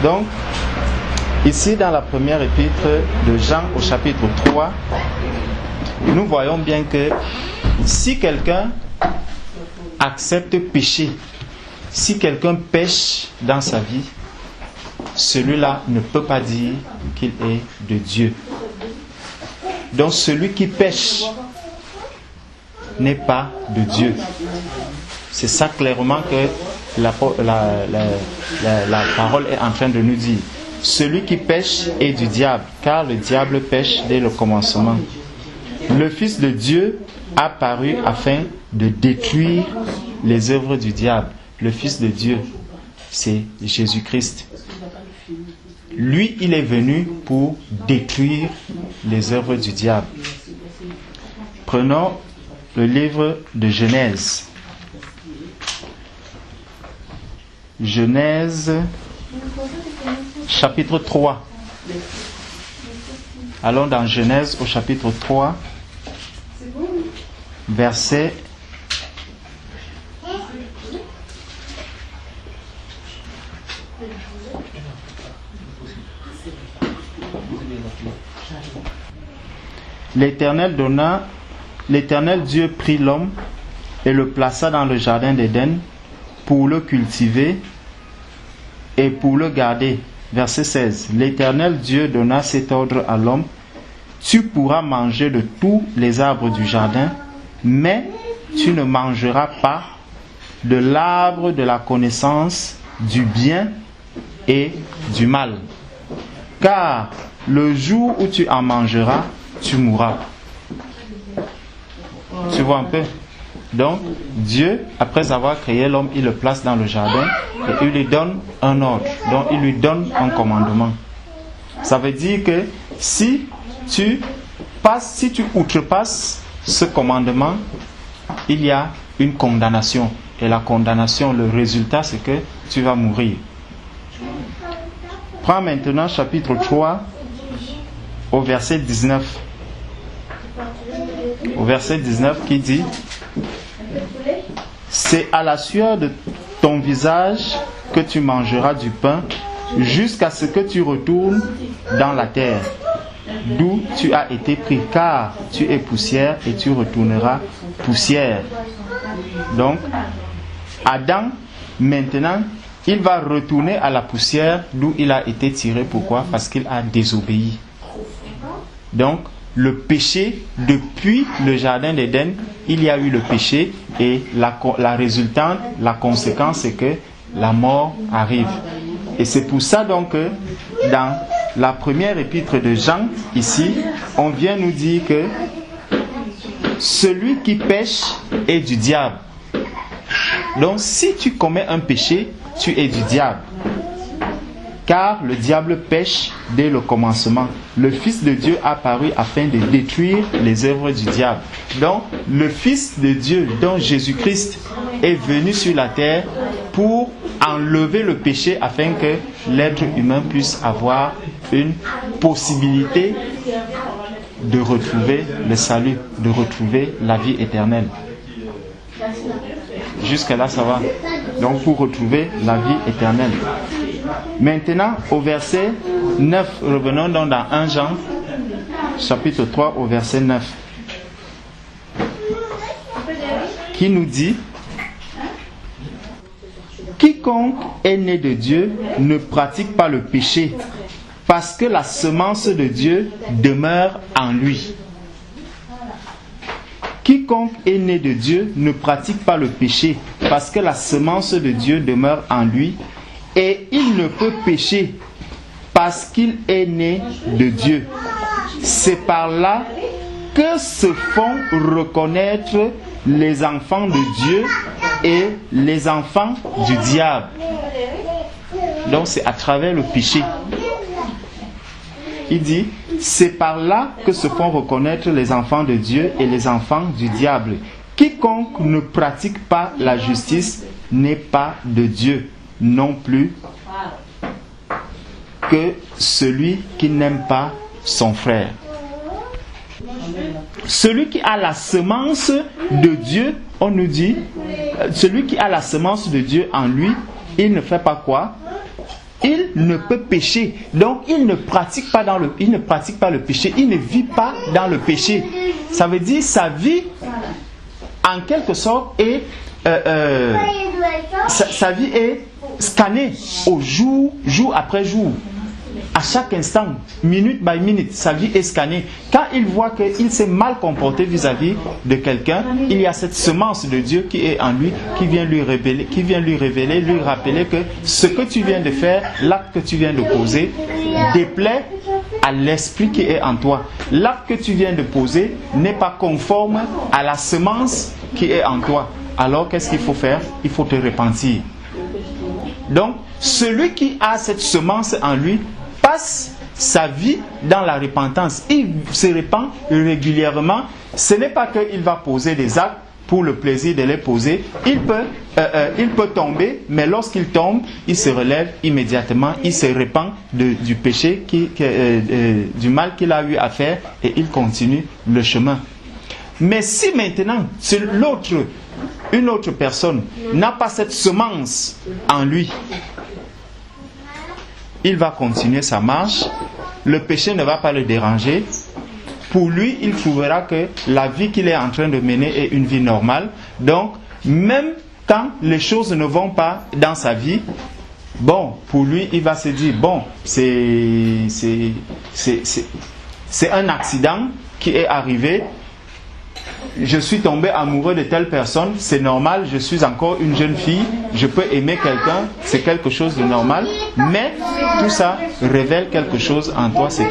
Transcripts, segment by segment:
Donc, ici dans la première épître de Jean au chapitre 3, nous voyons bien que si quelqu'un accepte péché, si quelqu'un pêche dans sa vie, celui-là ne peut pas dire qu'il est de Dieu. Donc celui qui pêche n'est pas de Dieu. C'est ça clairement que la parole est en train de nous dire. Celui qui pêche est du diable, car le diable pêche dès le commencement. Le Fils de Dieu a paru afin de détruire les œuvres du diable. Le Fils de Dieu, c'est Jésus-Christ. Lui, il est venu pour détruire les œuvres du diable. Prenons le livre de Genèse. Genèse, chapitre 3. Allons dans Genèse au chapitre 3, verset 'L'éternel Dieu prit l'homme et le plaça dans le jardin d'Éden pour le cultiver et pour le garder. Verset 16. L'Éternel Dieu donna cet ordre à l'homme: tu pourras manger de tous les arbres du jardin, mais tu ne mangeras pas de l'arbre de la connaissance du bien et du mal. Car le jour où tu en mangeras, tu mourras. Tu vois un peu? Donc, Dieu, après avoir créé l'homme, il le place dans le jardin et il lui donne un ordre. Donc, il lui donne un commandement. Ça veut dire que si tu outrepasses ce commandement, il y a une condamnation. Et la condamnation, le résultat, c'est que tu vas mourir. Prends maintenant chapitre 3 au verset 19. Au verset 19 qui dit: c'est à la sueur de ton visage que tu mangeras du pain jusqu'à ce que tu retournes dans la terre, d'où tu as été pris, car tu es poussière et tu retourneras poussière. Donc, Adam, maintenant, il va retourner à la poussière d'où il a été tiré. Pourquoi? Parce qu'il a désobéi. Donc, le péché, depuis le jardin d'Éden, il y a eu le péché et la résultante, la conséquence, c'est que la mort arrive. Et c'est pour ça donc que dans la première épître de Jean, ici, on vient nous dire que celui qui pêche est du diable. Donc si tu commets un péché, tu es du diable. Car le diable pêche dès le commencement. Le Fils de Dieu a apparu afin de détruire les œuvres du diable. Donc, le Fils de Dieu, dont Jésus-Christ, est venu sur la terre pour enlever le péché afin que l'être humain puisse avoir une possibilité de retrouver le salut, de retrouver la vie éternelle. Jusque là, ça va. Donc, pour retrouver la vie éternelle. Maintenant, au verset 9, revenons donc dans 1 Jean, chapitre 3, au verset 9, qui nous dit: quiconque est né de Dieu ne pratique pas le péché, parce que la semence de Dieu demeure en lui. Quiconque est né de Dieu ne pratique pas le péché, parce que la semence de Dieu demeure en lui, et il ne peut pécher parce qu'il est né de Dieu. C'est par là que se font reconnaître les enfants de Dieu et les enfants du diable. Donc c'est à travers le péché. Il dit: c'est par là que se font reconnaître les enfants de Dieu et les enfants du diable. Quiconque ne pratique pas la justice n'est pas de Dieu, non plus que celui qui n'aime pas son frère. Celui qui a la semence de Dieu, on nous dit, celui qui a la semence de Dieu en lui, il ne fait pas quoi? Il ne peut pécher. Donc, il ne pratique pas le péché. Il ne vit pas dans le péché. Ça veut dire sa vie, en quelque sorte, sa vie est scannée au jour après jour. À chaque instant, minute by minute, sa vie est scannée. Quand il voit qu'il s'est mal comporté vis-à-vis de quelqu'un, il y a cette semence de Dieu qui est en lui, qui vient lui révéler, lui rappeler que ce que tu viens de faire, l'acte que tu viens de poser, déplaît à l'esprit qui est en toi. L'acte que tu viens de poser n'est pas conforme à la semence qui est en toi. Alors qu'est-ce qu'il faut faire? Il faut te repentir. Donc, celui qui a cette semence en lui passe sa vie dans la repentance. Il se repent régulièrement. Ce n'est pas qu'il va poser des actes pour le plaisir de les poser. Il peut tomber, mais lorsqu'il tombe, il se relève immédiatement. Il se repent du péché, du mal qu'il a eu à faire, et il continue le chemin. Mais si maintenant, une autre personne n'a pas cette semence en lui, il va continuer sa marche, le péché ne va pas le déranger. Pour lui, il trouvera que la vie qu'il est en train de mener est une vie normale. Donc, même quand les choses ne vont pas dans sa vie, bon, pour lui, il va se dire, bon, c'est un accident qui est arrivé. Je suis tombé amoureux de telle personne, c'est normal, je suis encore une jeune fille, je peux aimer quelqu'un, c'est quelque chose de normal, mais tout ça révèle quelque chose en toi, c'est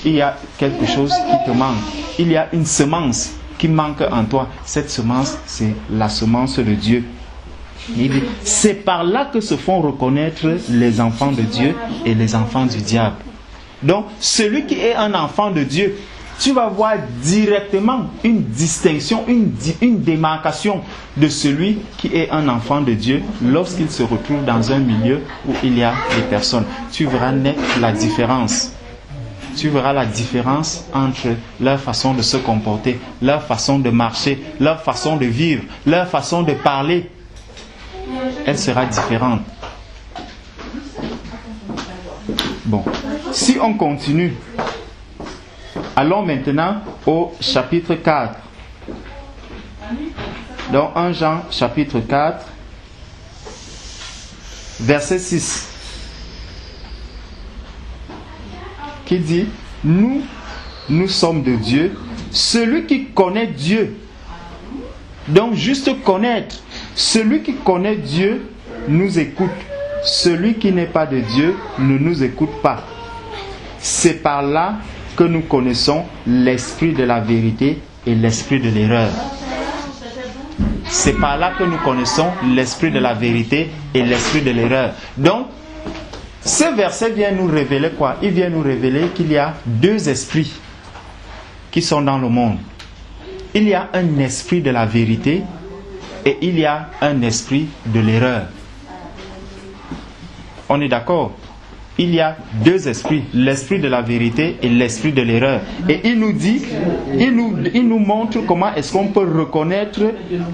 qu'il y a quelque chose qui te manque. Il y a une semence qui manque en toi. Cette semence, c'est la semence de Dieu. C'est par là que se font reconnaître les enfants de Dieu et les enfants du diable. Donc, celui qui est un enfant de Dieu, tu vas voir directement une distinction, une démarcation de celui qui est un enfant de Dieu lorsqu'il se retrouve dans un milieu où il y a des personnes. Tu verras naître la différence. Tu verras la différence entre leur façon de se comporter, leur façon de marcher, leur façon de vivre, leur façon de parler. Elle sera différente. Bon, si on continue, allons maintenant au chapitre 4. Dans 1 Jean chapitre 4, verset 6, qui dit, nous sommes de Dieu. Celui qui connaît Dieu, donc juste connaître, celui qui connaît Dieu nous écoute. Celui qui n'est pas de Dieu ne nous écoute pas. C'est par là que nous connaissons l'esprit de la vérité et l'esprit de l'erreur. C'est par là que nous connaissons l'esprit de la vérité et l'esprit de l'erreur. Donc, ce verset vient nous révéler quoi? Il vient nous révéler qu'il y a deux esprits qui sont dans le monde. Il y a un esprit de la vérité et il y a un esprit de l'erreur. On est d'accord? Il y a deux esprits, l'esprit de la vérité et l'esprit de l'erreur. Et il nous dit, il nous montre comment est-ce qu'on peut reconnaître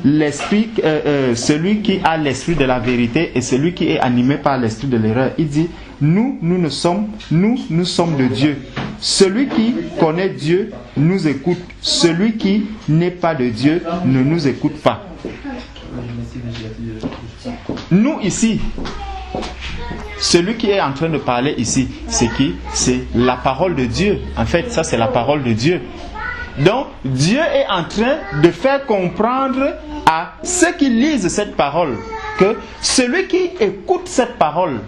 l'esprit, celui qui a l'esprit de la vérité et celui qui est animé par l'esprit de l'erreur. Il dit, nous sommes de Dieu. Celui qui connaît Dieu nous écoute. Celui qui n'est pas de Dieu ne nous écoute pas. Nous ici, celui qui est en train de parler ici, c'est qui? C'est la parole de Dieu. En fait, ça c'est la parole de Dieu. Donc, Dieu est en train de faire comprendre à ceux qui lisent cette parole que celui qui écoute cette parole,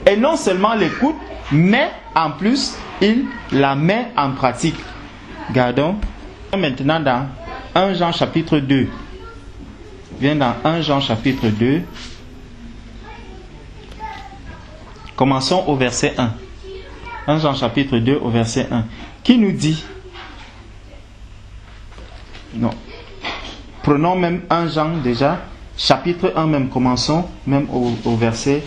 et non seulement l'écoute, mais en plus, il la met en pratique. Regardons maintenant dans 1 Jean chapitre 2. Viens dans 1 Jean chapitre 2. Commençons au verset 1. 1 Jean chapitre 2 au verset 1. Qui nous dit? Non. Prenons même 1 Jean déjà. Chapitre 1 même. Commençons même au verset.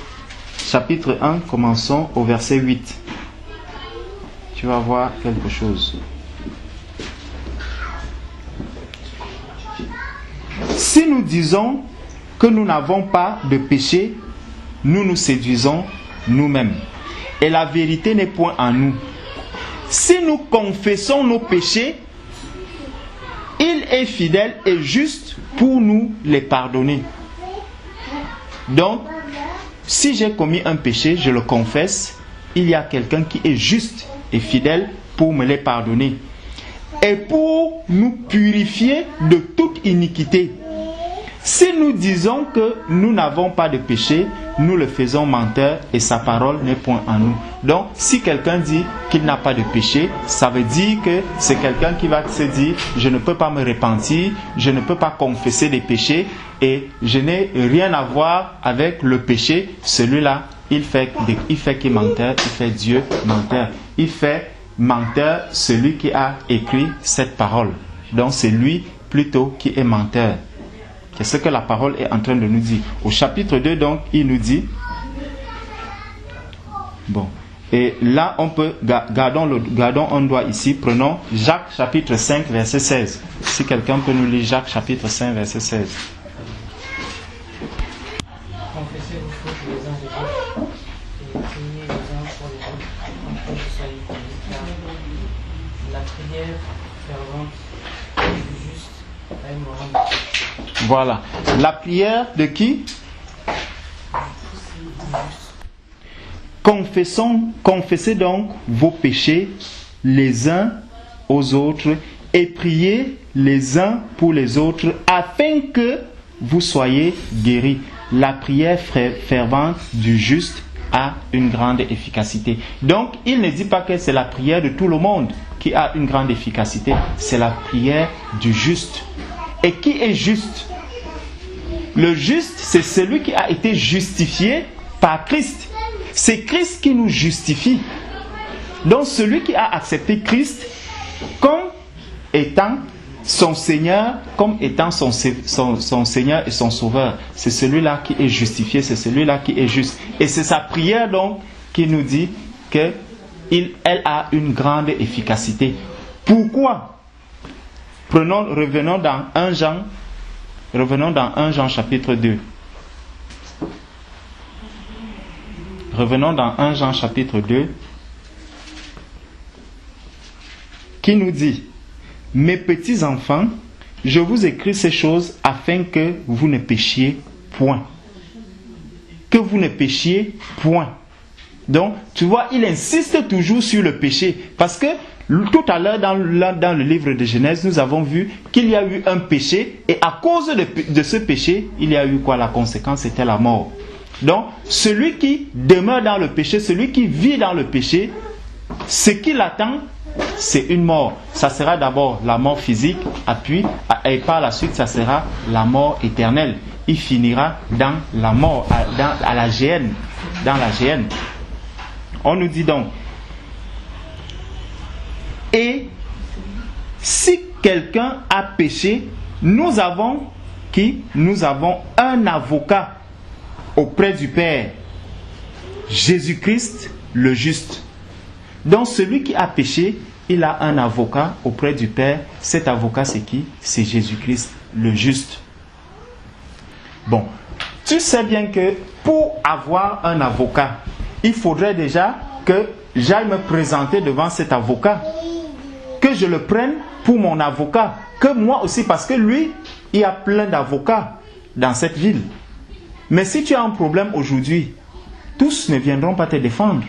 Chapitre 1, commençons au verset 8. Tu vas voir quelque chose. Si nous disons que nous n'avons pas de péché, nous nous séduisons nous-mêmes. Et la vérité n'est point en nous. Si nous confessons nos péchés, il est fidèle et juste pour nous les pardonner. Donc, si j'ai commis un péché, je le confesse, il y a quelqu'un qui est juste et fidèle pour me les pardonner. Et pour nous purifier de toute iniquité. Si nous disons que nous n'avons pas de péché, nous le faisons menteur et sa parole n'est point en nous. Donc, si quelqu'un dit qu'il n'a pas de péché, ça veut dire que c'est quelqu'un qui va se dire « Je ne peux pas me repentir, je ne peux pas confesser des péchés et je n'ai rien à voir avec le péché. » Celui-là, il fait qu'il est menteur, il fait Dieu menteur. Il fait menteur celui qui a écrit cette parole. Donc, c'est lui plutôt qui est menteur. C'est ce que la parole est en train de nous dire. Au chapitre 2, donc, il nous dit... Bon. Et là, on peut... Gardons un doigt ici. Prenons Jacques, chapitre 5, verset 16. Si quelqu'un peut nous lire Jacques, chapitre 5, verset 16. Confessez vos fautes les uns les autres et priez les uns pour les autres afin que vous soyez guéris, car la prière fervente du juste a une grande... Voilà. La prière de qui? Confessez donc vos péchés les uns aux autres et priez les uns pour les autres afin que vous soyez guéris. La prière fervente du juste a une grande efficacité. Donc, il ne dit pas que c'est la prière de tout le monde qui a une grande efficacité. C'est la prière du juste. Et qui est juste? Le juste, c'est celui qui a été justifié par Christ. C'est Christ qui nous justifie. Donc celui qui a accepté Christ comme étant son Seigneur, comme étant son Seigneur et son Sauveur, c'est celui-là qui est justifié, c'est celui-là qui est juste. Et c'est sa prière donc qui nous dit qu'elle a une grande efficacité. Pourquoi? Revenons dans 1 Jean chapitre 2. Revenons dans 1 Jean chapitre 2. Qui nous dit: Mes petits enfants, je vous écris ces choses afin que vous ne péchiez point. Que vous ne péchiez point. Donc, tu vois, il insiste toujours sur le péché. Parce que tout à l'heure, dans le livre de Genèse, nous avons vu qu'il y a eu un péché. Et à cause de ce péché, il y a eu quoi? La conséquence, c'était la mort. Donc, celui qui demeure dans le péché, celui qui vit dans le péché, ce qui l'attend, c'est une mort. Ça sera d'abord la mort physique, et par la suite, ça sera la mort éternelle. Il finira dans la mort, à la géhenne. Dans la géhenne. On nous dit donc, et si quelqu'un a péché, nous avons un avocat auprès du Père, Jésus-Christ le juste. Donc celui qui a péché, il a un avocat auprès du Père. Cet avocat, c'est qui? C'est Jésus-Christ le juste. Bon, tu sais bien que pour avoir un avocat, il faudrait déjà que j'aille me présenter devant cet avocat, que je le prenne pour mon avocat, que moi aussi, parce que lui, il y a plein d'avocats dans cette ville. Mais si tu as un problème aujourd'hui, tous ne viendront pas te défendre.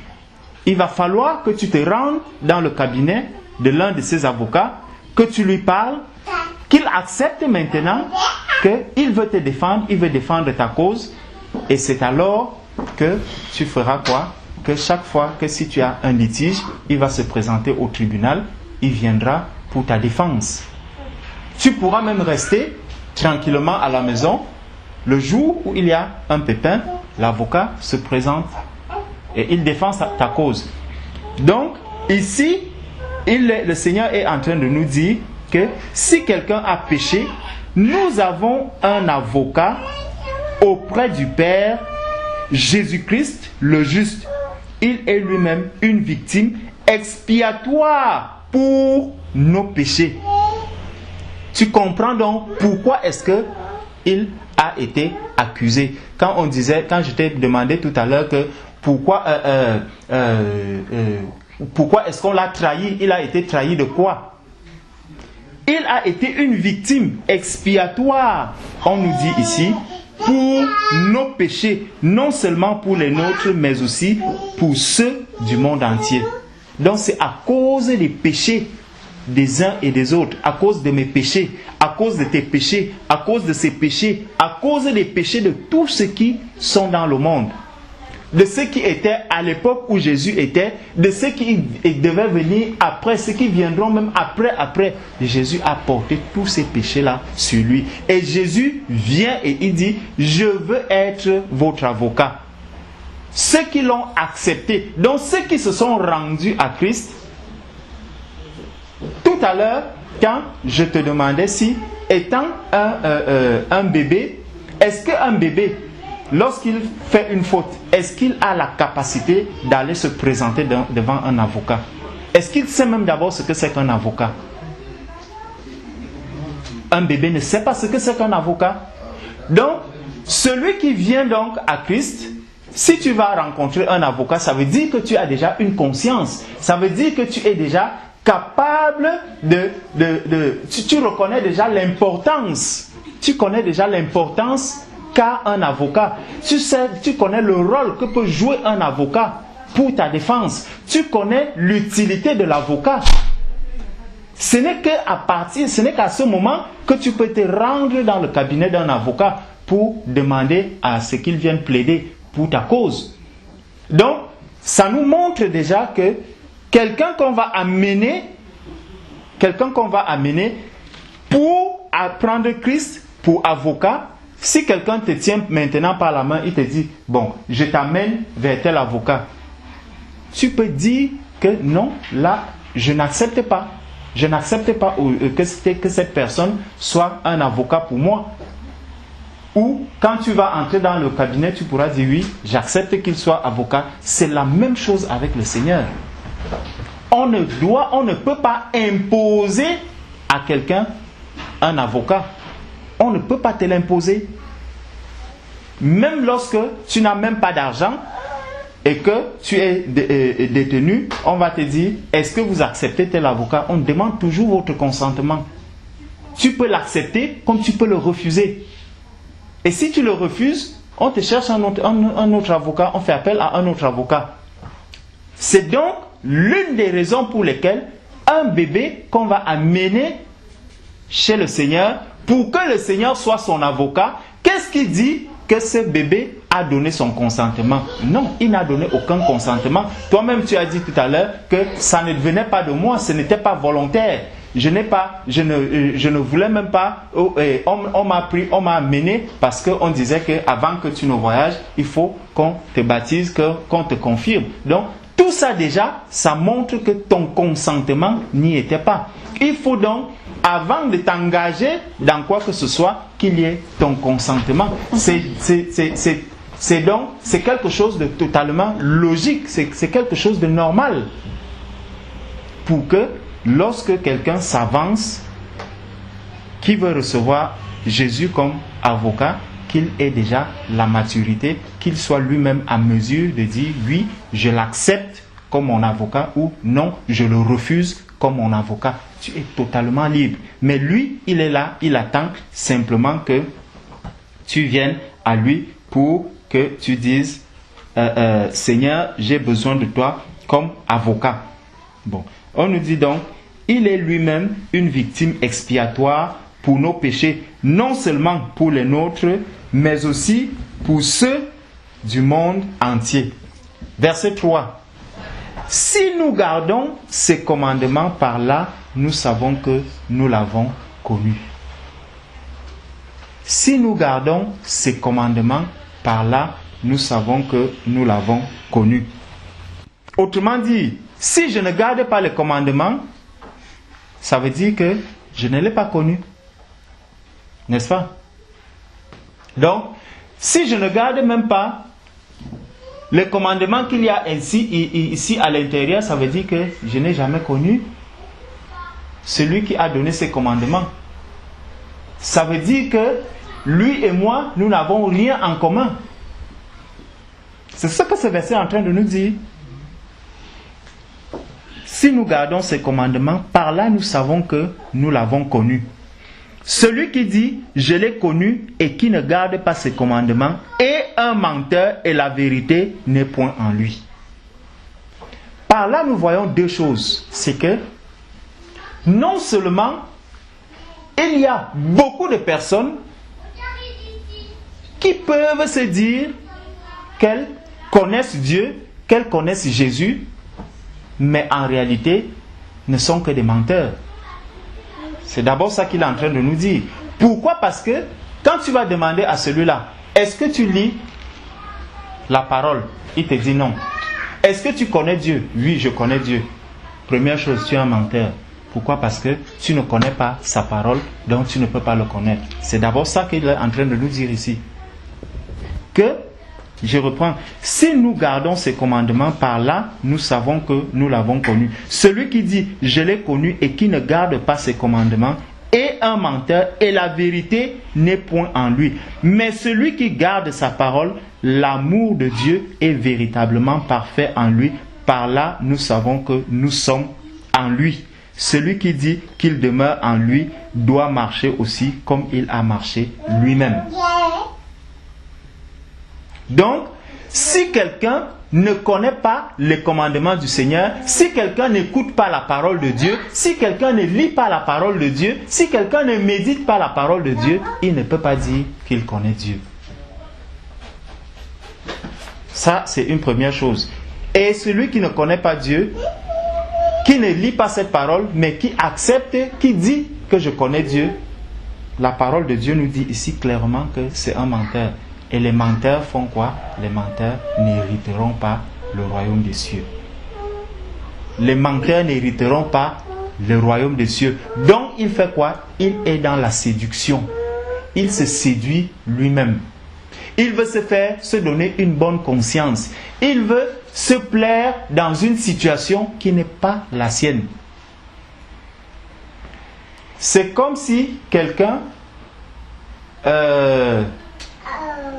Il va falloir que tu te rendes dans le cabinet de l'un de ces avocats, que tu lui parles, qu'il accepte maintenant qu'il veut te défendre, il veut défendre ta cause, et c'est alors que tu feras quoi? Que chaque fois que si tu as un litige, il va se présenter au tribunal, il viendra pour ta défense. Tu pourras même rester tranquillement à la maison. Le jour où il y a un pépin, l'avocat se présente et il défend ta cause. Donc, ici, le Seigneur est en train de nous dire que si quelqu'un a péché, nous avons un avocat auprès du Père, Jésus-Christ le juste. Il est lui-même une victime expiatoire pour nos péchés. Tu comprends donc pourquoi est-ce que il a été accusé. Quand je t'ai demandé tout à l'heure que pourquoi est-ce qu'on l'a trahi? Il a été trahi de quoi? Il a été une victime expiatoire, on nous dit ici, pour nos péchés, non seulement pour les nôtres, mais aussi pour ceux du monde entier. Donc c'est à cause des péchés des uns et des autres, à cause de mes péchés, à cause de tes péchés, à cause de ces péchés, à cause des péchés de tous ceux qui sont dans le monde, de ceux qui étaient à l'époque où Jésus était, de ceux qui devaient venir après, ceux qui viendront même après. Jésus a porté tous ces péchés-là sur lui. Et Jésus vient et il dit, je veux être votre avocat. Ceux qui l'ont accepté, donc ceux qui se sont rendus à Christ. Tout à l'heure, quand je te demandais si, étant un bébé, est-ce qu'un bébé, lorsqu'il fait une faute, est-ce qu'il a la capacité d'aller se présenter devant un avocat? Est-ce qu'il sait même d'abord ce que c'est qu'un avocat? Un bébé ne sait pas ce que c'est qu'un avocat. Donc, celui qui vient donc à Christ, si tu vas rencontrer un avocat, ça veut dire que tu as déjà une conscience. Ça veut dire que tu es déjà capable tu reconnais déjà l'importance. Tu connais déjà l'importance qu'a un avocat. Tu connais le rôle que peut jouer un avocat pour ta défense. Tu connais l'utilité de l'avocat. Ce n'est qu'à ce moment que tu peux te rendre dans le cabinet d'un avocat pour demander à ce qu'il vienne plaider pour ta cause. Donc, ça nous montre déjà que quelqu'un qu'on va amener pour apprendre Christ pour avocat, si quelqu'un te tient maintenant par la main, il te dit, bon, je t'amène vers tel avocat. Tu peux dire que non, là, je n'accepte pas. Je n'accepte pas que cette personne soit un avocat pour moi. Ou quand tu vas entrer dans le cabinet, tu pourras dire oui, j'accepte qu'il soit avocat. C'est la même chose avec le Seigneur. On ne peut pas imposer à quelqu'un un avocat. On ne peut pas te l'imposer. Même lorsque tu n'as même pas d'argent et que tu es détenu, on va te dire, est-ce que vous acceptez tel avocat? On demande toujours votre consentement. Tu peux l'accepter comme tu peux le refuser. Et si tu le refuses, on te cherche un autre avocat, on fait appel à un autre avocat. C'est donc l'une des raisons pour lesquelles un bébé qu'on va amener chez le Seigneur, pour que le Seigneur soit son avocat, qu'est-ce qu'il dit? Que ce bébé a donné son consentement. Non, il n'a donné aucun consentement. Toi-même, tu as dit tout à l'heure que ça ne venait pas de moi, ce n'était pas volontaire. Je ne voulais même pas. On m'a amené parce qu'on disait qu'avant que tu ne voyages, il faut qu'on te baptise, qu'on te confirme. Donc, tout ça déjà, ça montre que ton consentement n'y était pas. Il faut donc, avant de t'engager dans quoi que ce soit, qu'il y ait ton consentement. C'est quelque chose de totalement logique, c'est quelque chose de normal. Pour que, lorsque quelqu'un s'avance, qui veut recevoir Jésus comme avocat, qu'il ait déjà la maturité, qu'il soit lui-même à mesure de dire oui, je l'accepte comme mon avocat ou non, je le refuse comme mon avocat. Tu es totalement libre. Mais lui, il est là, il attend simplement que tu viennes à lui pour que tu dises Seigneur, j'ai besoin de toi comme avocat. Bon, on nous dit donc, il est lui-même une victime expiatoire pour nos péchés, non seulement pour les nôtres, mais aussi pour ceux du monde entier. Verset 3. Si nous gardons ces commandements par là, nous savons que nous l'avons connu. Si nous gardons ces commandements par là, nous savons que nous l'avons connu. Autrement dit, si je ne garde pas les commandements, ça veut dire que je ne l'ai pas connu. N'est-ce pas? Donc, si je ne garde même pas les commandements qu'il y a ici à l'intérieur, ça veut dire que je n'ai jamais connu celui qui a donné ces commandements. Ça veut dire que lui et moi, nous n'avons rien en commun. C'est ce que ce verset est en train de nous dire. Si nous gardons ses commandements, par là nous savons que nous l'avons connu. Celui qui dit « je l'ai connu » et qui ne garde pas ses commandements est un menteur et la vérité n'est point en lui. Par là nous voyons deux choses. C'est que non seulement il y a beaucoup de personnes qui peuvent se dire qu'elles connaissent Dieu, qu'elles connaissent Jésus, mais en réalité ne sont que des menteurs. C'est d'abord ça qu'il est en train de nous dire. Pourquoi? Parce que quand tu vas demander à celui-là, est-ce que tu lis la parole? Il te dit non. Est-ce que tu connais Dieu? Oui, je connais Dieu. Première chose, tu es un menteur. Pourquoi? Parce que tu ne connais pas sa parole, donc tu ne peux pas le connaître. C'est d'abord ça qu'il est en train de nous dire ici. Que, je reprends, si nous gardons ses commandements, par là, nous savons que nous l'avons connu. Celui qui dit « je l'ai connu » et qui ne garde pas ses commandements est un menteur et la vérité n'est point en lui. Mais celui qui garde sa parole, l'amour de Dieu est véritablement parfait en lui. Par là, nous savons que nous sommes en lui. Celui qui dit qu'il demeure en lui doit marcher aussi comme il a marché lui-même. Donc, si quelqu'un ne connaît pas les commandements du Seigneur, si quelqu'un n'écoute pas la parole de Dieu, si quelqu'un ne lit pas la parole de Dieu, si quelqu'un ne médite pas la parole de Dieu, il ne peut pas dire qu'il connaît Dieu. Ça, c'est une première chose. Et celui qui ne connaît pas Dieu, qui ne lit pas cette parole, mais qui accepte, qui dit que je connais Dieu, la parole de Dieu nous dit ici clairement que c'est un menteur. Et les menteurs font quoi? Les menteurs n'hériteront pas le royaume des cieux. Les menteurs n'hériteront pas le royaume des cieux. Donc il fait quoi? Il est dans la séduction. Il se séduit lui-même. Il veut se donner une bonne conscience. Il veut se plaire dans une situation qui n'est pas la sienne. C'est comme si quelqu'un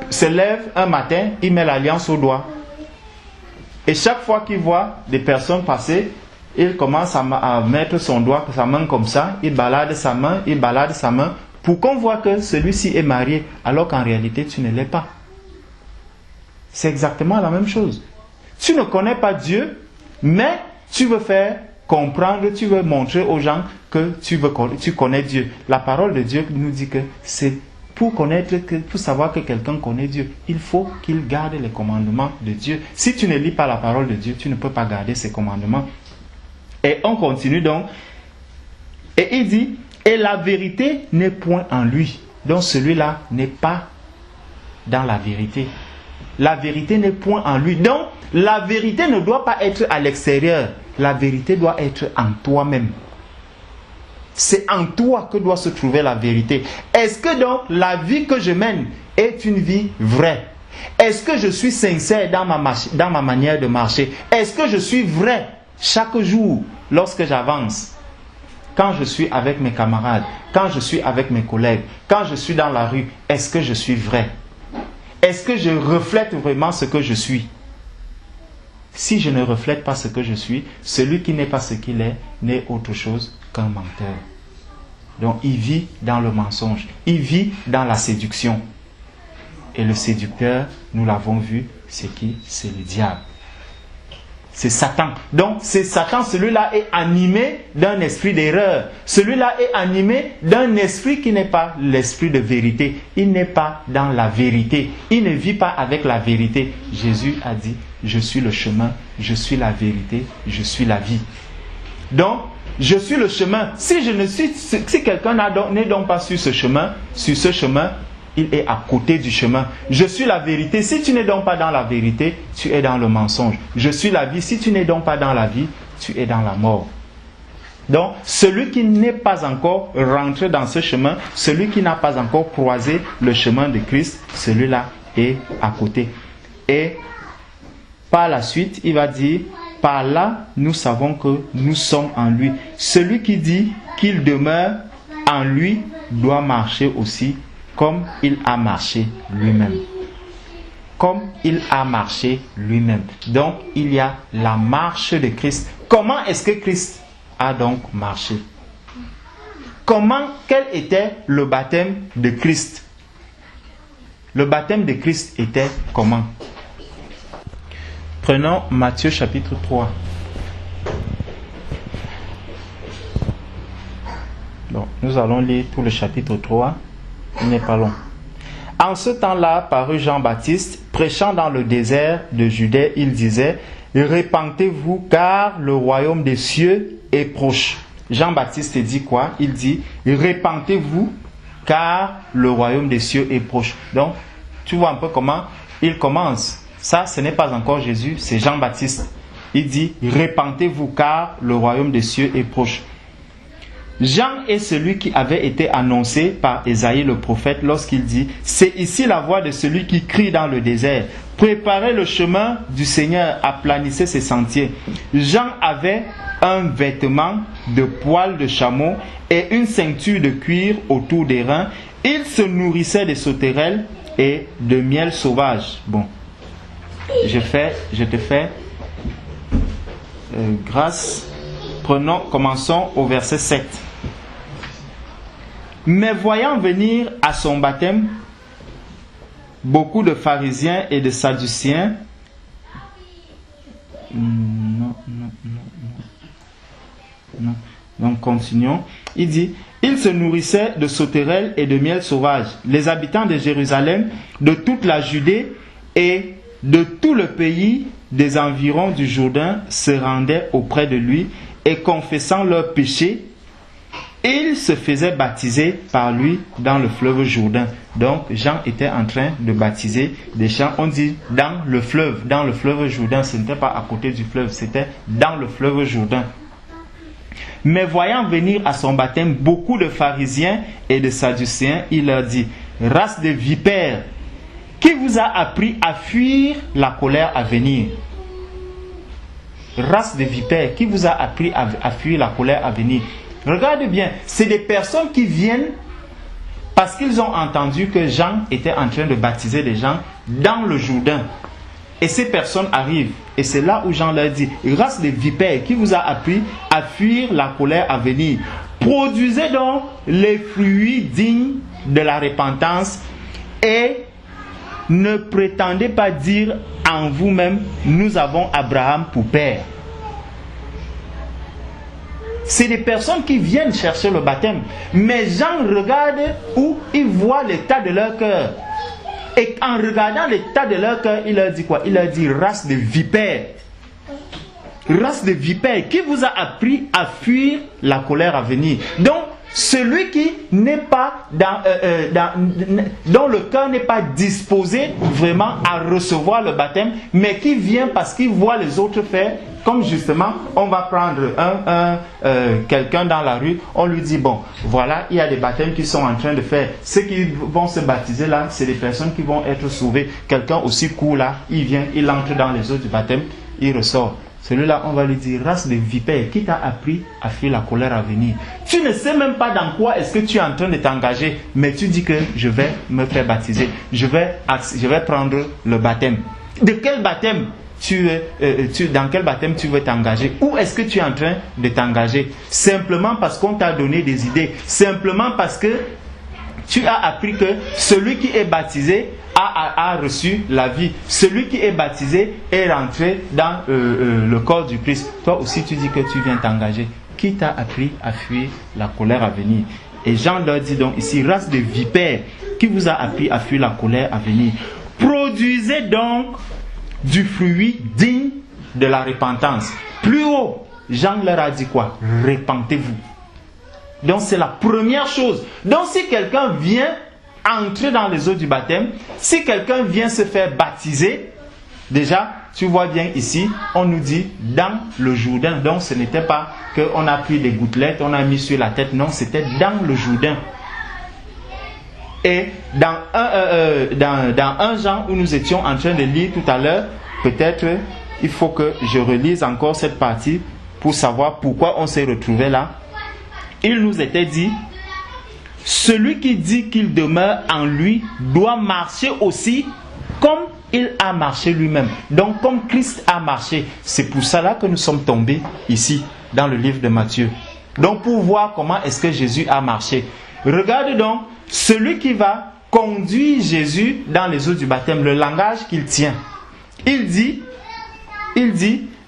se lève un matin, il met l'alliance au doigt. Et chaque fois qu'il voit des personnes passer, il commence à mettre son doigt, sa main comme ça, il balade sa main, pour qu'on voit que celui-ci est marié, alors qu'en réalité tu ne l'es pas. C'est exactement la même chose. Tu ne connais pas Dieu, mais tu veux faire comprendre, tu veux montrer aux gens que tu connais Dieu. La parole de Dieu nous dit que c'est pour savoir que quelqu'un connaît Dieu, il faut qu'il garde les commandements de Dieu. Si tu ne lis pas la parole de Dieu, tu ne peux pas garder ses commandements. Et on continue donc. Et il dit, et la vérité n'est point en lui. Donc celui-là n'est pas dans la vérité. La vérité n'est point en lui. Donc la vérité ne doit pas être à l'extérieur. La vérité doit être en toi-même. C'est en toi que doit se trouver la vérité. Est-ce que donc la vie que je mène est une vie vraie? Est-ce que je suis sincère dans ma manière de marcher? Est-ce que je suis vrai chaque jour lorsque j'avance? Quand je suis avec mes camarades, quand je suis avec mes collègues, quand je suis dans la rue, est-ce que je suis vrai? Est-ce que je reflète vraiment ce que je suis? Si je ne reflète pas ce que je suis, celui qui n'est pas ce qu'il est n'est autre chose qu'un menteur. Donc il vit dans le mensonge, il vit dans la séduction. Et le séducteur, nous l'avons vu, c'est qui? C'est le diable. C'est Satan. Donc c'est Satan, celui-là est animé d'un esprit d'erreur. Celui-là est animé d'un esprit qui n'est pas l'esprit de vérité. Il n'est pas dans la vérité. Il ne vit pas avec la vérité. Jésus a dit, je suis le chemin, je suis la vérité, je suis la vie. Donc, je suis le chemin. Si quelqu'un n'est donc pas sur ce chemin, il est à côté du chemin. Je suis la vérité. Si tu n'es donc pas dans la vérité, tu es dans le mensonge. Je suis la vie. Si tu n'es donc pas dans la vie, tu es dans la mort. Donc, celui qui n'est pas encore rentré dans ce chemin, celui qui n'a pas encore croisé le chemin de Christ, celui-là est à côté. Et par la suite, il va dire, par là, nous savons que nous sommes en lui. Celui qui dit qu'il demeure en lui doit marcher aussi comme il a marché lui-même. comme il a marché lui-même. Donc, il y a la marche de Christ. Comment est-ce que Christ a donc marché? Quel était le baptême de Christ? Le baptême de Christ était comment? Prenons Matthieu chapitre 3. Bon, nous allons lire tout le chapitre 3. Il n'est pas long. En ce temps-là, parut Jean-Baptiste, prêchant dans le désert de Judée, il disait, « Repentez-vous, car le royaume des cieux est proche. » Jean-Baptiste dit quoi? Il dit, « Repentez-vous, car le royaume des cieux est proche. » Donc, tu vois un peu comment il commence. Ça, ce n'est pas encore Jésus, c'est Jean-Baptiste. Il dit, « Repentez-vous, car le royaume des cieux est proche. » Jean est celui qui avait été annoncé par Ésaïe le prophète lorsqu'il dit « C'est ici la voix de celui qui crie dans le désert. Préparez le chemin du Seigneur, aplanissez ses sentiers. » Jean avait un vêtement de poil de chameau et une ceinture de cuir autour des reins. Il se nourrissait de sauterelles et de miel sauvage. Bon, je te fais grâce. Commençons au verset 7. Mais voyant venir à son baptême beaucoup de pharisiens et de sadducéens, donc continuons. Il dit, il se nourrissait de sauterelles et de miel sauvage. Les habitants de Jérusalem, de toute la Judée et de tout le pays des environs du Jourdain se rendaient auprès de lui et confessant leurs péchés, ils se faisaient baptiser par lui dans le fleuve Jourdain. Donc Jean était en train de baptiser des gens. On dit dans le fleuve Jourdain. Ce n'était pas à côté du fleuve, c'était dans le fleuve Jourdain. Mais voyant venir à son baptême beaucoup de pharisiens et de sadducéens, il leur dit, race de vipères, qui vous a appris à fuir la colère à venir? Race de vipères, qui vous a appris à fuir la colère à venir? Regardez bien, c'est des personnes qui viennent parce qu'ils ont entendu que Jean était en train de baptiser des gens dans le Jourdain. Et ces personnes arrivent. Et c'est là où Jean leur dit, race de vipères, qui vous a appris à fuir la colère à venir? Produisez donc les fruits dignes de la repentance et ne prétendez pas dire en vous-même, nous avons Abraham pour père. C'est des personnes qui viennent chercher le baptême. Mais Jean regarde où il voit l'état de leur cœur. Et en regardant l'état de leur cœur, il leur dit quoi? Il leur dit, race de vipères. Race de vipères, qui vous a appris à fuir la colère à venir? Donc, celui qui n'est pas dont le cœur n'est pas disposé vraiment à recevoir le baptême, mais qui vient parce qu'il voit les autres faire. Comme justement, on va prendre quelqu'un dans la rue, on lui dit, bon, voilà, il y a des baptêmes qui sont en train de faire. Ceux qui vont se baptiser là, c'est des personnes qui vont être sauvées. Quelqu'un aussi court là, il vient, il entre dans les eaux du baptême, il ressort. Celui-là, on va lui dire, race de vipères, qui t'a appris à fuir la colère à venir? Tu ne sais même pas dans quoi est-ce que tu es en train de t'engager, mais tu dis que je vais me faire baptiser. Je vais prendre le baptême. De quel baptême dans quel baptême tu veux t'engager? Où est-ce que tu es en train de t'engager? Simplement parce qu'on t'a donné des idées. Simplement parce que tu as appris que celui qui est baptisé a reçu la vie. Celui qui est baptisé est rentré dans le corps du Christ. Toi aussi tu dis que tu viens t'engager. Qui t'a appris à fuir la colère à venir? Et Jean leur dit donc ici, race de vipères, qui vous a appris à fuir la colère à venir? Produisez donc du fruit digne de la repentance. Plus haut, Jean leur a dit quoi? Repentez-vous. Donc c'est la première chose. Donc si quelqu'un vient entrer dans les eaux du baptême, si quelqu'un vient se faire baptiser, déjà, tu vois bien ici, on nous dit dans le Jourdain. Donc ce n'était pas qu'on a pris des gouttelettes, on a mis sur la tête. Non, c'était dans le Jourdain. Et dans 1 Jean où nous étions en train de lire tout à l'heure, peut-être il faut que je relise encore cette partie pour savoir pourquoi on s'est retrouvé là. Il nous était dit, celui qui dit qu'il demeure en lui doit marcher aussi comme il a marché lui-même. Donc comme Christ a marché, c'est pour cela que nous sommes tombés ici, dans le livre de Matthieu. Donc pour voir comment est-ce que Jésus a marché. Regarde donc, celui qui va conduire Jésus dans les eaux du baptême, le langage qu'il tient. Il dit,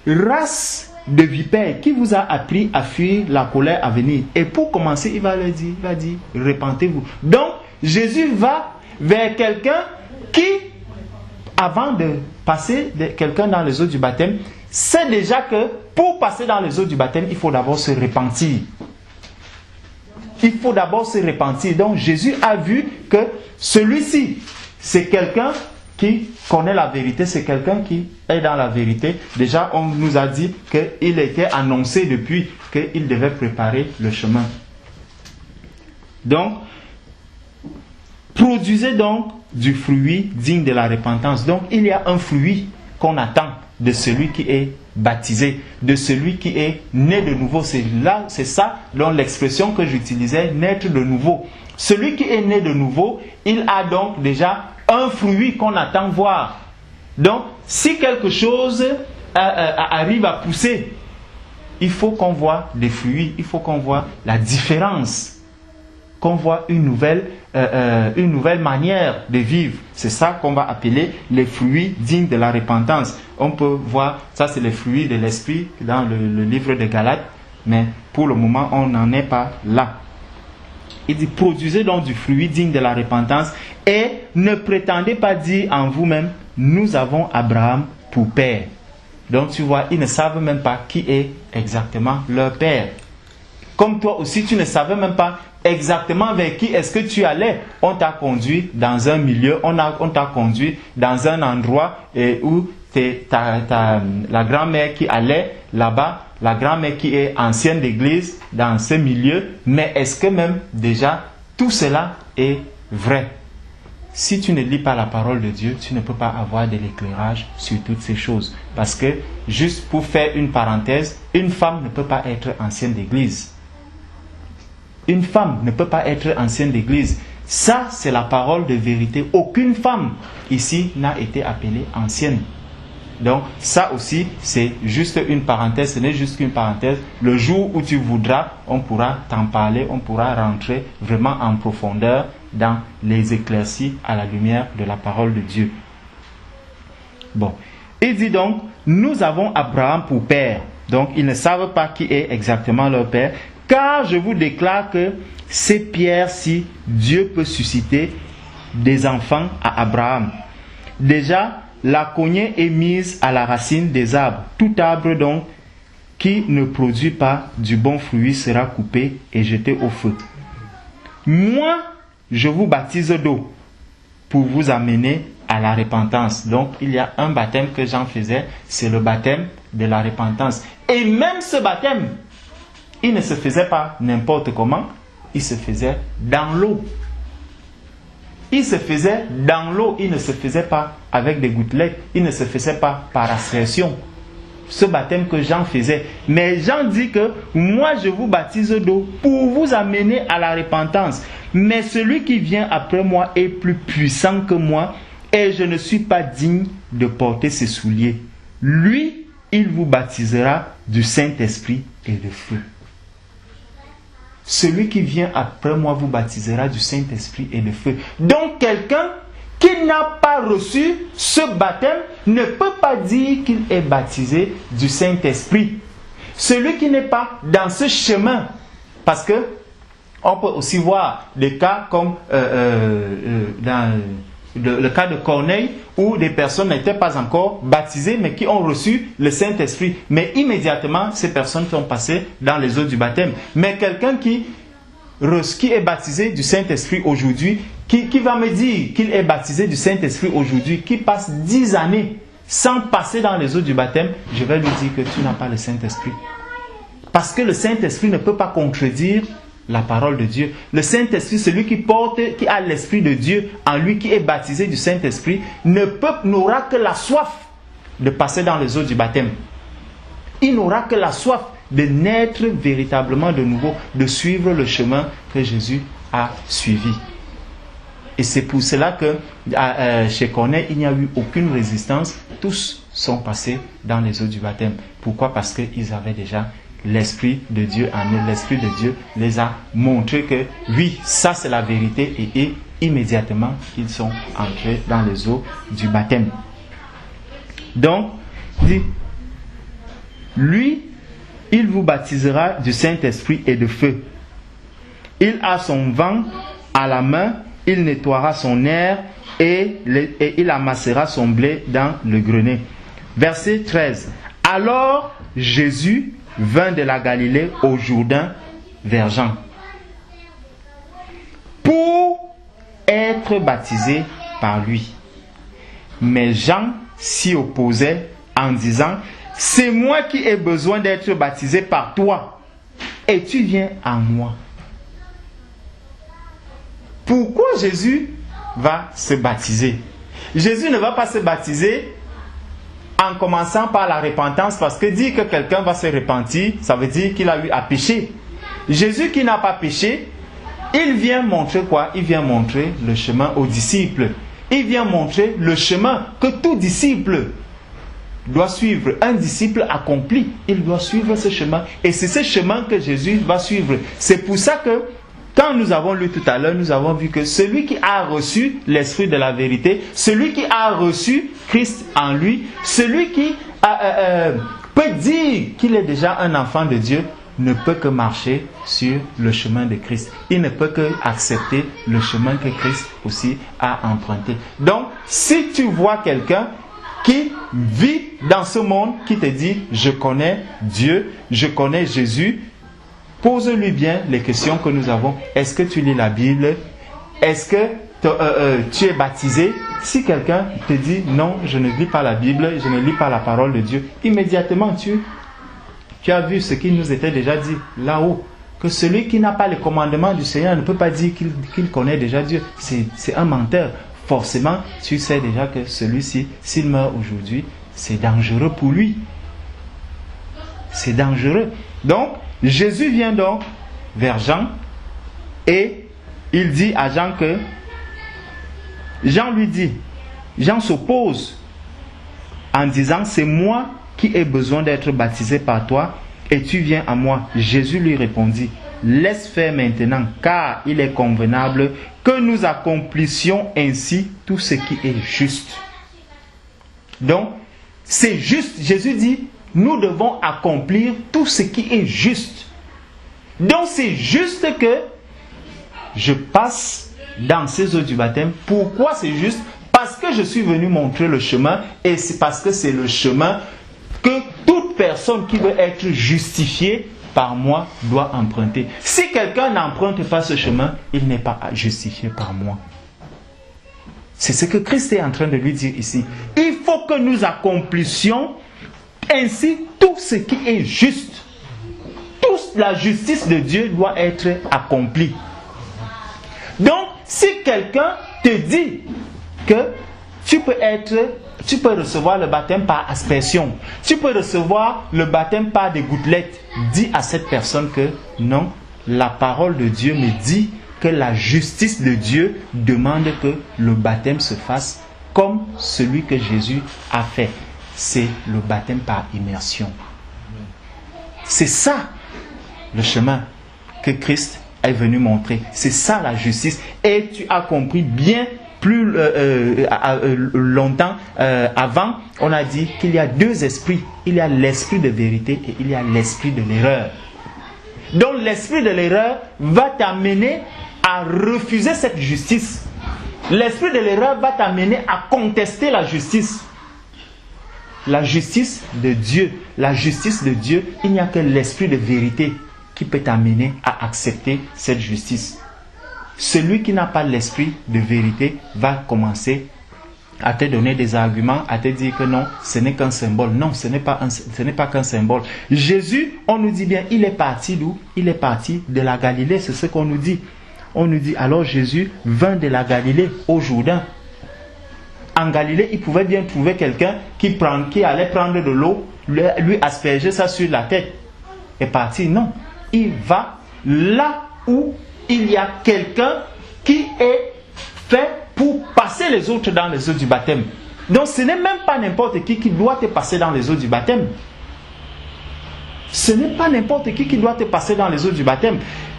race de vipères, qui vous a appris à fuir la colère à venir. Et pour commencer, il va dire, repentez-vous. Donc, Jésus va vers quelqu'un qui, avant de passer quelqu'un dans les eaux du baptême, sait déjà que pour passer dans les eaux du baptême, il faut d'abord se repentir. Il faut d'abord se repentir. Donc, Jésus a vu que celui-ci, c'est quelqu'un qui connaît la vérité, c'est quelqu'un qui est dans la vérité. Déjà, on nous a dit qu'il était annoncé depuis qu'il devait préparer le chemin. Donc, produisez donc du fruit digne de la repentance. Donc, il y a un fruit qu'on attend de celui qui est baptisé, de celui qui est né de nouveau. C'est ça dont l'expression que j'utilisais, naître de nouveau. Celui qui est né de nouveau, il a donc déjà un fruit qu'on attend voir. Donc, si quelque chose arrive à pousser, il faut qu'on voit des fruits, il faut qu'on voit la différence, qu'on voit une nouvelle manière de vivre. C'est ça qu'on va appeler les fruits dignes de la repentance. On peut voir, ça c'est les fruits de l'esprit dans le livre de Galates, mais pour le moment, on n'en est pas là. Il dit, produisez donc du fruit digne de la repentance et ne prétendez pas dire en vous-même, nous avons Abraham pour père. Donc tu vois, ils ne savent même pas qui est exactement leur père. Comme toi aussi, tu ne savais même pas exactement vers qui est-ce que tu allais. On t'a conduit dans un milieu, on t'a conduit dans un endroit où la grand-mère qui allait là-bas, la grand-mère qui est ancienne d'église dans ce milieu, mais est-ce que même déjà tout cela est vrai? Si tu ne lis pas la parole de Dieu, tu ne peux pas avoir de l'éclairage sur toutes ces choses. Parce que, juste pour faire une parenthèse, une femme ne peut pas être ancienne d'église. Une femme ne peut pas être ancienne d'église. Ça, c'est la parole de vérité. Aucune femme ici n'a été appelée ancienne. Donc, ça aussi, c'est juste une parenthèse. Ce n'est juste qu'une parenthèse. Le jour où tu voudras, on pourra t'en parler. On pourra rentrer vraiment en profondeur dans les éclaircies à la lumière de la parole de Dieu. Bon. Il dit donc, nous avons Abraham pour père. Donc, ils ne savent pas qui est exactement leur père. Car je vous déclare que c'est Pierre-ci, Dieu peut susciter des enfants à Abraham. Déjà, la cognée est mise à la racine des arbres. Tout arbre donc qui ne produit pas du bon fruit sera coupé et jeté au feu. Moi, je vous baptise d'eau pour vous amener à la repentance. Donc, il y a un baptême que Jean faisait, c'est le baptême de la repentance. Et même ce baptême, il ne se faisait pas n'importe comment, il se faisait dans l'eau. Il se faisait dans l'eau, il ne se faisait pas avec des gouttelettes, il ne se faisait pas par aspersion. Ce baptême que Jean faisait. Mais Jean dit que moi je vous baptise d'eau pour vous amener à la repentance. Mais celui qui vient après moi est plus puissant que moi et je ne suis pas digne de porter ses souliers. Lui, il vous baptisera du Saint-Esprit et de feu. Celui qui vient après moi vous baptisera du Saint-Esprit et de feu. Donc quelqu'un qui n'a pas reçu ce baptême ne peut pas dire qu'il est baptisé du Saint-Esprit. Celui qui n'est pas dans ce chemin, parce que on peut aussi voir des cas comme dans le cas de Corneille, où des personnes n'étaient pas encore baptisées, mais qui ont reçu le Saint-Esprit. Mais immédiatement, ces personnes sont passées dans les eaux du baptême. Mais quelqu'un qui est baptisé du Saint-Esprit aujourd'hui, qui va me dire qu'il est baptisé du Saint-Esprit aujourd'hui, qui passe 10 années sans passer dans les eaux du baptême, je vais lui dire que tu n'as pas le Saint-Esprit. Parce que le Saint-Esprit ne peut pas contredire la parole de Dieu. Le Saint-Esprit, celui qui a l'Esprit de Dieu en lui, qui est baptisé du Saint-Esprit, n'aura que la soif de passer dans les eaux du baptême. Il n'aura que la soif de naître véritablement de nouveau, de suivre le chemin que Jésus a suivi. Et c'est pour cela que chez Corneille, il n'y a eu aucune résistance. Tous sont passés dans les eaux du baptême. Pourquoi? Parce qu'ils avaient déjà l'Esprit de Dieu en eux. L'Esprit de Dieu les a montré que oui, ça c'est la vérité, et immédiatement, ils sont entrés dans les eaux du baptême. Donc, dit, lui, il vous baptisera du Saint-Esprit et de feu. Il a son vent à la main, il nettoiera son air et il amassera son blé dans le grenier. Verset 13. Alors Jésus vint de la Galilée au Jourdain vers Jean pour être baptisé par lui. Mais Jean s'y opposait en disant: c'est moi qui ai besoin d'être baptisé par toi, et tu viens à moi. Pourquoi Jésus va se baptiser? Jésus ne va pas se baptiser en commençant par la repentance, parce que dire que quelqu'un va se repentir, ça veut dire qu'il a eu à pécher. Jésus qui n'a pas péché, il vient montrer quoi? Il vient montrer le chemin aux disciples. Il vient montrer le chemin que tout disciple doit suivre. Un disciple accompli, il doit suivre ce chemin. Et c'est ce chemin que Jésus va suivre. C'est pour ça que quand nous avons lu tout à l'heure, nous avons vu que celui qui a reçu l'Esprit de la vérité, celui qui a reçu Christ en lui, celui qui peut dire qu'il est déjà un enfant de Dieu, ne peut que marcher sur le chemin de Christ. Il ne peut que accepter le chemin que Christ aussi a emprunté. Donc, si tu vois quelqu'un qui vit dans ce monde, qui te dit « je connais Dieu, je connais Jésus », pose-lui bien les questions que nous avons. Est-ce que tu lis la Bible? Est-ce que tu es baptisé? Si quelqu'un te dit non, je ne lis pas la Bible, je ne lis pas la parole de Dieu, immédiatement tu as vu ce qu'il nous était déjà dit là-haut, que celui qui n'a pas le commandement du Seigneur ne peut pas dire qu'il connaît déjà Dieu. C'est un menteur. Forcément, tu sais déjà que celui-ci, s'il meurt aujourd'hui, c'est dangereux pour lui. C'est dangereux. Donc, Jésus vient donc vers Jean et il dit à Jean que Jean s'oppose en disant: c'est moi qui ai besoin d'être baptisé par toi et tu viens à moi. Jésus lui répondit: laisse faire maintenant, car il est convenable que nous accomplissions ainsi tout ce qui est juste. Donc, c'est juste. Jésus dit: nous devons accomplir tout ce qui est juste. Donc c'est juste que je passe dans ces eaux du baptême. Pourquoi c'est juste? Parce que je suis venu montrer le chemin, et c'est parce que c'est le chemin que toute personne qui veut être justifiée par moi doit emprunter. Si quelqu'un n'emprunte pas ce chemin, il n'est pas justifié par moi. C'est ce que Christ est en train de lui dire ici. Il faut que nous accomplissions ainsi tout ce qui est juste. Toute la justice de Dieu doit être accomplie. Donc, si quelqu'un te dit que tu peux recevoir le baptême par aspersion, tu peux recevoir le baptême par des gouttelettes, dis à cette personne que non, la parole de Dieu me dit que la justice de Dieu demande que le baptême se fasse comme celui que Jésus a fait. C'est le baptême par immersion. C'est ça le chemin que Christ est venu montrer. C'est ça la justice. Et tu as compris bien plus longtemps avant, on a dit qu'il y a deux esprits. Il y a l'esprit de vérité et il y a l'esprit de l'erreur. Donc l'esprit de l'erreur va t'amener à refuser cette justice. L'esprit de l'erreur va t'amener à contester la justice. La justice de Dieu, il n'y a que l'esprit de vérité qui peut t'amener à accepter cette justice. Celui qui n'a pas l'esprit de vérité va commencer à te donner des arguments, à te dire que non, ce n'est qu'un symbole. Non, ce n'est pas qu'un symbole. Jésus, on nous dit bien, il est parti d'où? Il est parti de la Galilée, c'est ce qu'on nous dit. On nous dit, alors Jésus vint de la Galilée au Jourdain. En Galilée, il pouvait bien trouver quelqu'un qui allait prendre de l'eau, lui asperger ça sur la tête et partir. Non, il va là où il y a quelqu'un qui est fait pour passer les autres dans les eaux du baptême. Donc ce n'est même pas n'importe qui doit te passer dans les eaux du baptême. Ce n'est pas n'importe qui doit te passer dans les eaux du baptême.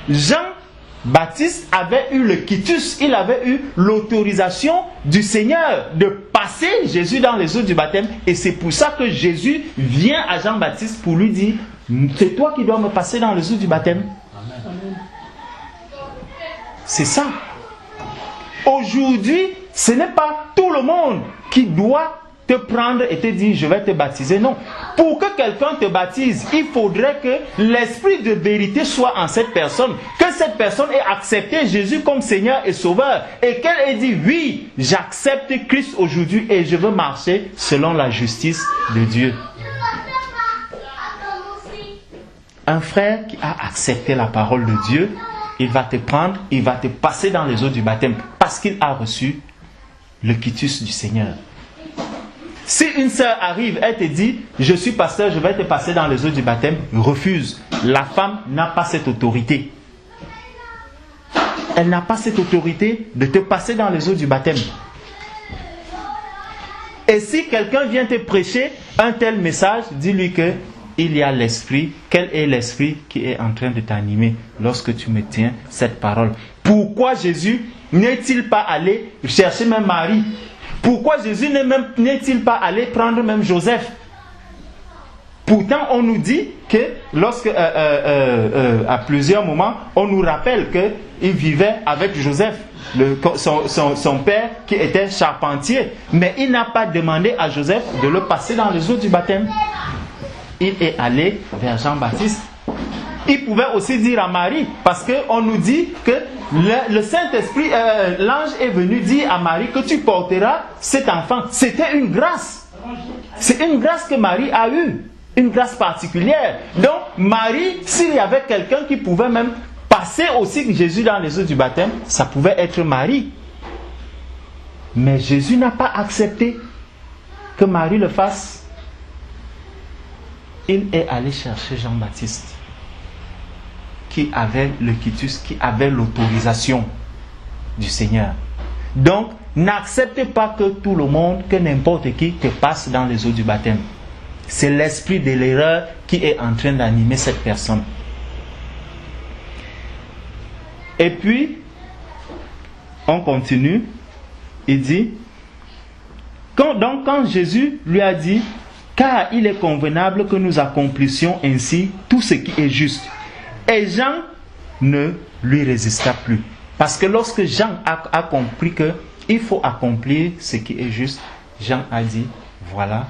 Jean-Baptiste avait eu le quitus, il avait eu l'autorisation du Seigneur de passer Jésus dans les eaux du baptême. Et c'est pour ça que Jésus vient à Jean-Baptiste pour lui dire, c'est toi qui dois me passer dans les eaux du baptême. Amen. C'est ça. Aujourd'hui, ce n'est pas tout le monde qui doit te prendre et te dire je vais te baptiser. Non. Pour que quelqu'un te baptise, il faudrait que l'esprit de vérité soit en cette personne. Que cette personne ait accepté Jésus comme Seigneur et Sauveur. Et qu'elle ait dit oui, j'accepte Christ aujourd'hui et je veux marcher selon la justice de Dieu. Un frère qui a accepté la parole de Dieu, il va te prendre, il va te passer dans les eaux du baptême parce qu'il a reçu le quitus du Seigneur. Si une sœur arrive, elle te dit, je suis pasteur, je vais te passer dans les eaux du baptême, refuse. La femme n'a pas cette autorité. Elle n'a pas cette autorité de te passer dans les eaux du baptême. Et si quelqu'un vient te prêcher un tel message, dis-lui que il y a l'esprit. Quel est l'esprit qui est en train de t'animer lorsque tu me tiens cette parole? Pourquoi Jésus n'est-il pas allé chercher même Marie? Pourquoi Jésus n'est-il pas allé prendre même Joseph? Pourtant, on nous dit que lorsque, à plusieurs moments, on nous rappelle qu'il vivait avec Joseph, son père qui était charpentier. Mais il n'a pas demandé à Joseph de le passer dans les eaux du baptême. Il est allé vers Jean-Baptiste. Il pouvait aussi dire à Marie, parce qu'on nous dit que le Saint-Esprit, l'ange est venu dire à Marie que tu porteras cet enfant. C'était une grâce. C'est une grâce que Marie a eue. Une grâce particulière. Donc, Marie, s'il y avait quelqu'un qui pouvait même passer aussi Jésus dans les eaux du baptême, ça pouvait être Marie. Mais Jésus n'a pas accepté que Marie le fasse. Il est allé chercher Jean-Baptiste, qui avait le quitus, qui avait l'autorisation du Seigneur. Donc, n'accepte pas que tout le monde, que n'importe qui te passe dans les eaux du baptême. C'est l'esprit de l'erreur qui est en train d'animer cette personne. Et puis, on continue. Il dit, quand Jésus lui a dit, car il est convenable que nous accomplissions ainsi tout ce qui est juste. Et Jean ne lui résista plus. Parce que lorsque Jean a compris qu'il faut accomplir ce qui est juste, Jean a dit, voilà,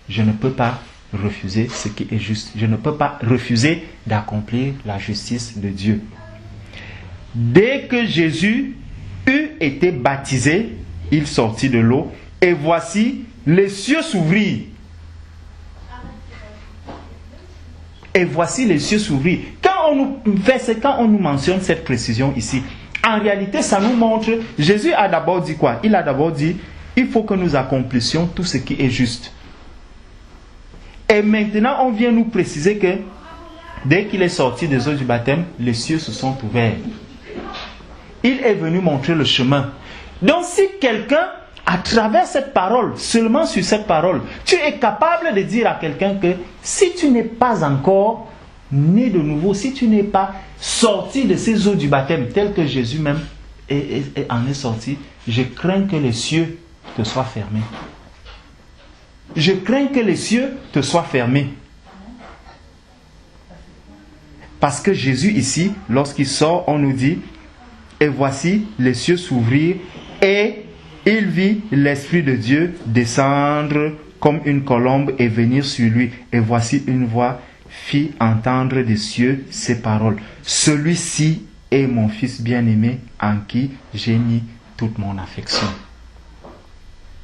je ne peux pas refuser ce qui est juste. Je ne peux pas refuser d'accomplir la justice de Dieu. Dès que Jésus eut été baptisé, il sortit de l'eau, et voici, les cieux s'ouvrirent. Et voici les cieux s'ouvrirent. Quand on nous mentionne cette précision ici, en réalité, ça nous montre, Jésus a d'abord dit quoi? Il a d'abord dit, il faut que nous accomplissions tout ce qui est juste. Et maintenant, on vient nous préciser que dès qu'il est sorti des eaux du baptême, les cieux se sont ouverts. Il est venu montrer le chemin. Donc, si quelqu'un, à travers cette parole, seulement sur cette parole, tu es capable de dire à quelqu'un que si tu n'es pas encore né de nouveau, si tu n'es pas sorti de ces eaux du baptême, tel que Jésus même en est sorti, je crains que les cieux te soient fermés. Je crains que les cieux te soient fermés. Parce que Jésus ici, lorsqu'il sort, on nous dit, et voici les cieux s'ouvrirent et il vit l'Esprit de Dieu descendre comme une colombe et venir sur lui. Et voici une voix fit entendre des cieux ces paroles. Celui-ci est mon Fils bien-aimé en qui j'ai mis toute mon affection.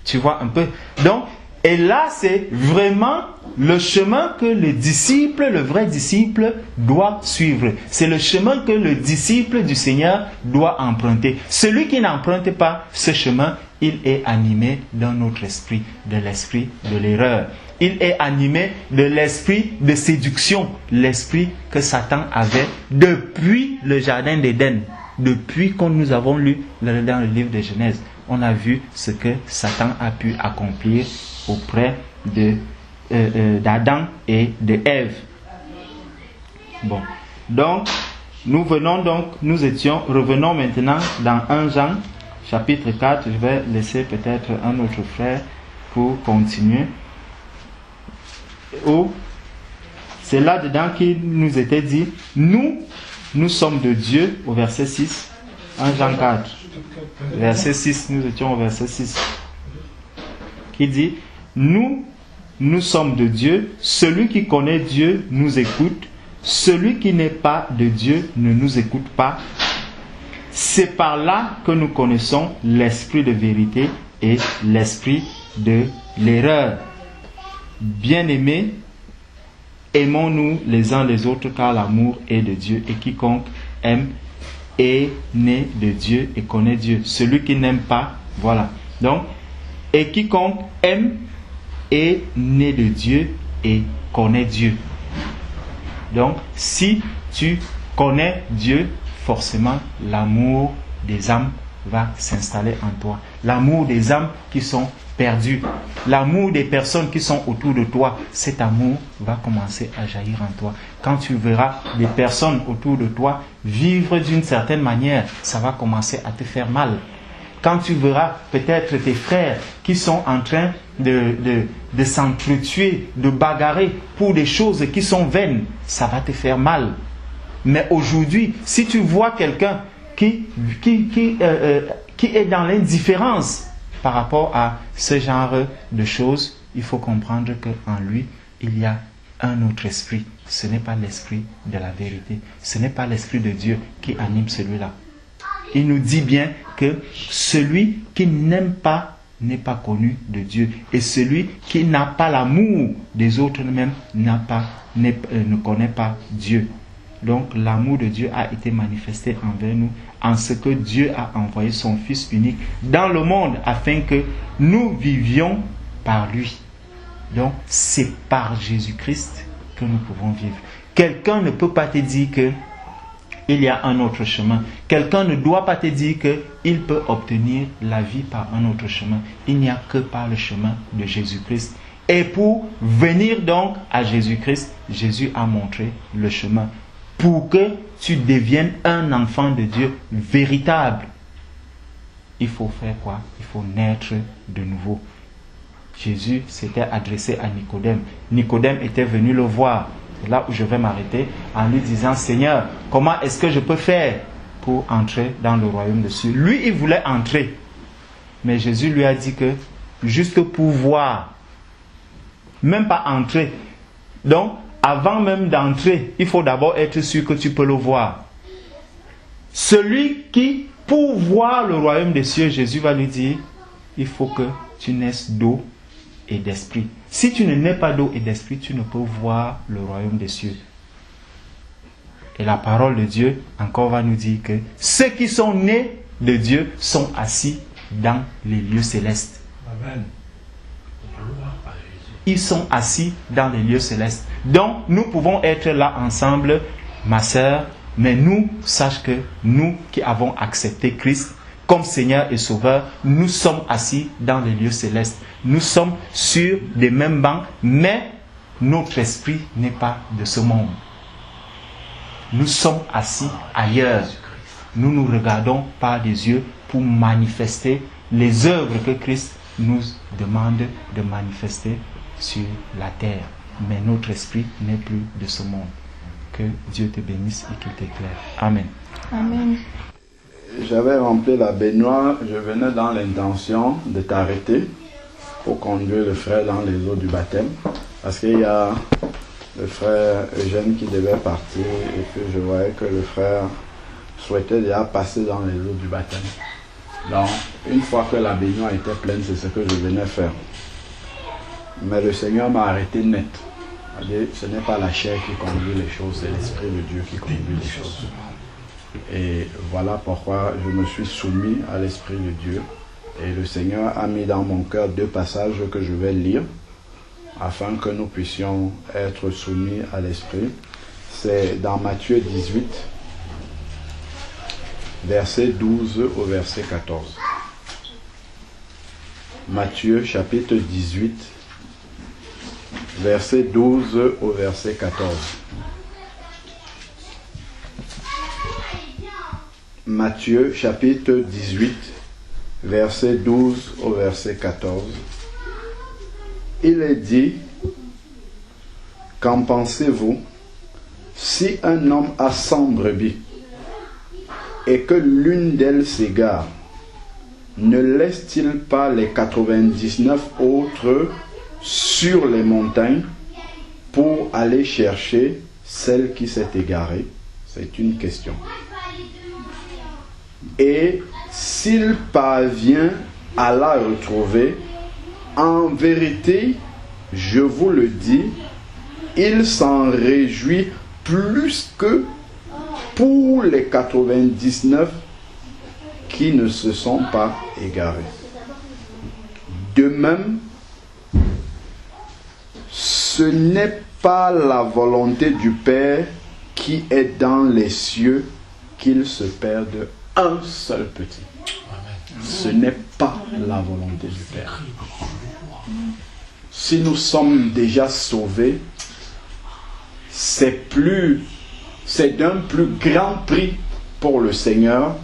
Tu vois un peu? Donc, et là, c'est vraiment le chemin que le disciple, le vrai disciple, doit suivre. C'est le chemin que le disciple du Seigneur doit emprunter. Celui qui n'emprunte pas ce chemin, il est animé d'un autre esprit, de l'esprit de l'erreur. Il est animé de l'esprit de séduction, l'esprit que Satan avait depuis le jardin d'Éden. depuis que nous avons lu dans le livre de Genèse, on a vu ce que Satan a pu accomplir auprès d'Adam et de Ève. Bon, donc revenons maintenant dans 1 Jean chapitre 4. Je vais laisser peut-être un autre frère pour continuer. C'est là-dedans qu'il nous était dit, nous sommes de Dieu, au verset 6, 1 Jean 4, verset 6, nous étions au verset 6, qui dit, nous sommes de Dieu, celui qui connaît Dieu nous écoute, celui qui n'est pas de Dieu ne nous écoute pas. C'est par là que nous connaissons l'esprit de vérité et l'esprit de l'erreur. Bien-aimés, aimons-nous les uns les autres, car l'amour est de Dieu, et quiconque aime est né de Dieu et connaît Dieu. Celui qui n'aime pas, voilà. Donc, et quiconque aime est né de Dieu et connaît Dieu. Donc, si tu connais Dieu, forcément, l'amour des âmes va s'installer en toi. L'amour des âmes qui sont perdues, l'amour des personnes qui sont autour de toi, cet amour va commencer à jaillir en toi. Quand tu verras des personnes autour de toi vivre d'une certaine manière, ça va commencer à te faire mal. Quand tu verras peut-être tes frères qui sont en train de s'entretuer, de bagarrer pour des choses qui sont vaines, ça va te faire mal. Mais aujourd'hui, si tu vois quelqu'un qui est dans l'indifférence par rapport à ce genre de choses, il faut comprendre qu'en lui, il y a un autre esprit. Ce n'est pas l'esprit de la vérité. Ce n'est pas l'esprit de Dieu qui anime celui-là. Il nous dit bien que celui qui n'aime pas n'est pas connu de Dieu. Et celui qui n'a pas l'amour des autres même ne connaît pas Dieu. Donc l'amour de Dieu a été manifesté envers nous en ce que Dieu a envoyé son Fils unique dans le monde afin que nous vivions par lui. Donc c'est par Jésus-Christ que nous pouvons vivre. Quelqu'un ne peut pas te dire qu'il y a un autre chemin. Quelqu'un ne doit pas te dire qu'il peut obtenir la vie par un autre chemin. Il n'y a que par le chemin de Jésus-Christ. Et pour venir donc à Jésus-Christ, Jésus a montré le chemin. Pour que tu deviennes un enfant de Dieu véritable, il faut faire quoi? Il faut naître de nouveau. Jésus s'était adressé à Nicodème. Nicodème était venu le voir. C'est là où je vais m'arrêter en lui disant, Seigneur, comment est-ce que je peux faire pour entrer dans le royaume de Dieu? Lui, il voulait entrer. Mais Jésus lui a dit que juste pour voir, même pas entrer. Donc, avant même d'entrer, il faut d'abord être sûr que tu peux le voir. Celui qui, pour voir le royaume des cieux, Jésus va lui dire, il faut que tu naisses d'eau et d'esprit. Si tu ne nais pas d'eau et d'esprit, tu ne peux voir le royaume des cieux. Et la parole de Dieu encore va nous dire que ceux qui sont nés de Dieu sont assis dans les lieux célestes. Amen. Ils sont assis dans les lieux célestes. Donc, nous pouvons être là ensemble, ma sœur, mais nous, sache que nous qui avons accepté Christ comme Seigneur et Sauveur, nous sommes assis dans les lieux célestes. Nous sommes sur des mêmes bancs, mais notre esprit n'est pas de ce monde. Nous sommes assis ailleurs. Nous nous regardons par des yeux pour manifester les œuvres que Christ nous demande de manifester sur la terre. Mais notre esprit n'est plus de ce monde. Que Dieu te bénisse et qu'il t'éclaire. Amen. Amen. J'avais rempli la baignoire, je venais dans l'intention de t'arrêter pour conduire le frère dans les eaux du baptême. Parce qu'il y a le frère Eugène qui devait partir et puis je voyais que le frère souhaitait déjà passer dans les eaux du baptême. Donc, une fois que la baignoire était pleine, c'est ce que je venais faire. Mais le Seigneur m'a arrêté net. Ce n'est pas la chair qui conduit les choses, c'est l'Esprit de Dieu qui conduit les choses. Et voilà pourquoi je me suis soumis à l'Esprit de Dieu. Et le Seigneur a mis dans mon cœur 2 passages que je vais lire afin que nous puissions être soumis à l'Esprit. C'est dans Matthieu 18. verset 12 au verset 14. Matthieu chapitre 18, verset 12 au verset 14. Matthieu chapitre 18, verset 12 au verset 14. Il est dit, qu'en pensez-vous, si un homme a 100 brebis et que l'une d'elles s'égare, ne laisse-t-il pas les 99 autres sur les montagnes pour aller chercher celle qui s'est égarée? C'est une question. Et s'il parvient à la retrouver, en vérité, je vous le dis, il s'en réjouit plus que pour les 99 qui ne se sont pas égarés. De même, ce n'est pas la volonté du Père qui est dans les cieux qu'il se perde un seul petit. Ce n'est pas la volonté du Père. Si nous sommes déjà sauvés, c'est d'un plus grand prix pour le Seigneur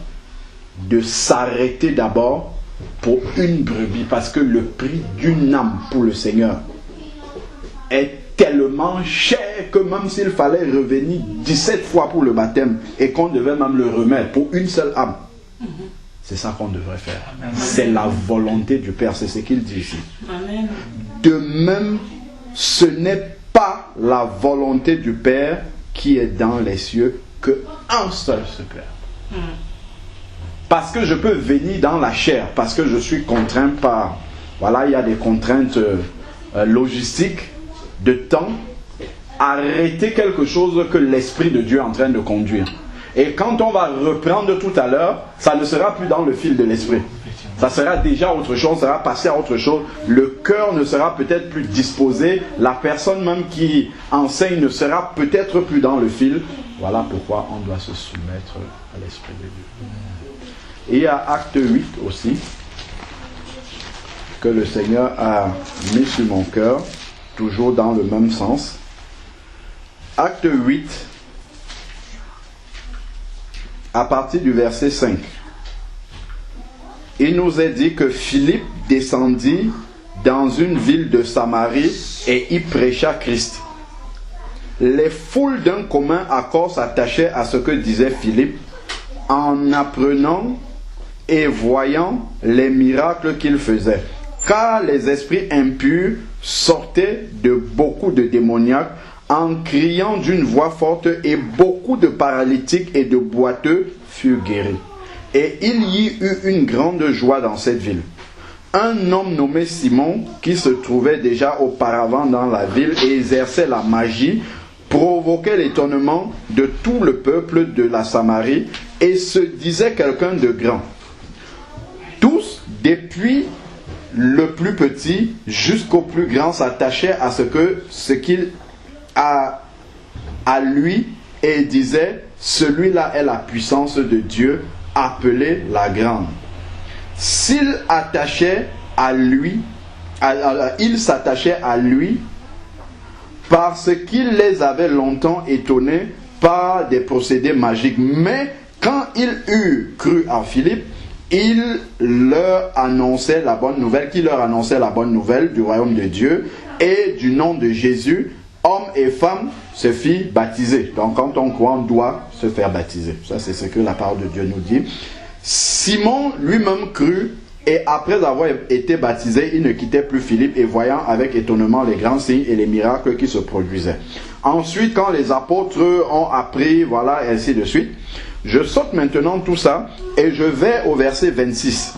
de s'arrêter d'abord pour une brebis, parce que le prix d'une âme pour le Seigneur est tellement cher que même s'il fallait revenir 17 fois pour le baptême et qu'on devait même le remettre pour une seule âme, c'est ça qu'on devrait faire. C'est la volonté du Père, c'est ce qu'il dit ici. Amen. De même, ce n'est pas la volonté du Père qui est dans les cieux que un seul se perd. Parce que je peux venir dans la chair, parce que je suis contraint par... Voilà, il y a des contraintes logistiques, de temps, arrêter quelque chose que l'Esprit de Dieu est en train de conduire. Et quand on va reprendre tout à l'heure, ça ne sera plus dans le fil de l'Esprit. Ça sera déjà autre chose, ça sera passé à autre chose. Le cœur ne sera peut-être plus disposé. La personne même qui enseigne ne sera peut-être plus dans le fil. Voilà pourquoi on doit se soumettre à l'Esprit de Dieu. Et il y a Acte 8 aussi, que le Seigneur a mis sur mon cœur, toujours dans le même sens. Acte 8, à partir du verset 5. Il nous est dit que Philippe descendit dans une ville de Samarie et y prêcha Christ. Les foules d'un commun accord s'attachaient à ce que disait Philippe en apprenant et voyant les miracles qu'il faisait. Car les esprits impurs sortaient de beaucoup de démoniaques en criant d'une voix forte, et beaucoup de paralytiques et de boiteux furent guéris. Et il y eut une grande joie dans cette ville. Un homme nommé Simon, qui se trouvait déjà auparavant dans la ville et exerçait la magie, provoquait l'étonnement de tout le peuple de la Samarie et se disait quelqu'un de grand. Tous, depuis le plus petit jusqu'au plus grand, s'attachaient à ce qu'il a à lui et disaient, celui-là est la puissance de Dieu, appelée la grande. S'il attachait à lui, il s'attachait à lui parce qu'il les avait longtemps étonnés par des procédés magiques. Mais quand il eut cru en Philippe, il leur annonçait la bonne nouvelle, du royaume de Dieu et du nom de Jésus. Hommes et femmes se firent baptiser. Donc quand on croit, on doit se faire baptiser. Ça, c'est ce que la parole de Dieu nous dit. Simon lui-même crut, et après avoir été baptisé, il ne quittait plus Philippe, et voyant avec étonnement les grands signes et les miracles qui se produisaient. Ensuite, quand les apôtres ont appris, voilà, et ainsi de suite, je saute maintenant tout ça, et je vais au verset 26.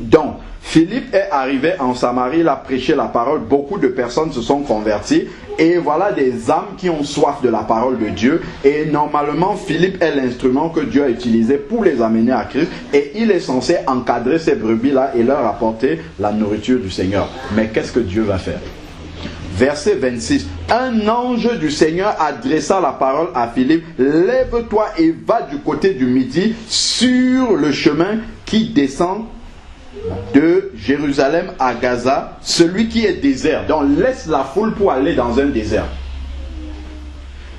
Donc, Philippe est arrivé en Samarie, il a prêché la parole, beaucoup de personnes se sont converties, et voilà des âmes qui ont soif de la parole de Dieu, et normalement Philippe est l'instrument que Dieu a utilisé pour les amener à Christ, et il est censé encadrer ces brebis-là et leur apporter la nourriture du Seigneur. Mais qu'est-ce que Dieu va faire? Verset 26. Un ange du Seigneur adressa la parole à Philippe. Lève-toi et va du côté du midi sur le chemin qui descend de Jérusalem à Gaza, celui qui est désert. Donc laisse la foule pour aller dans un désert.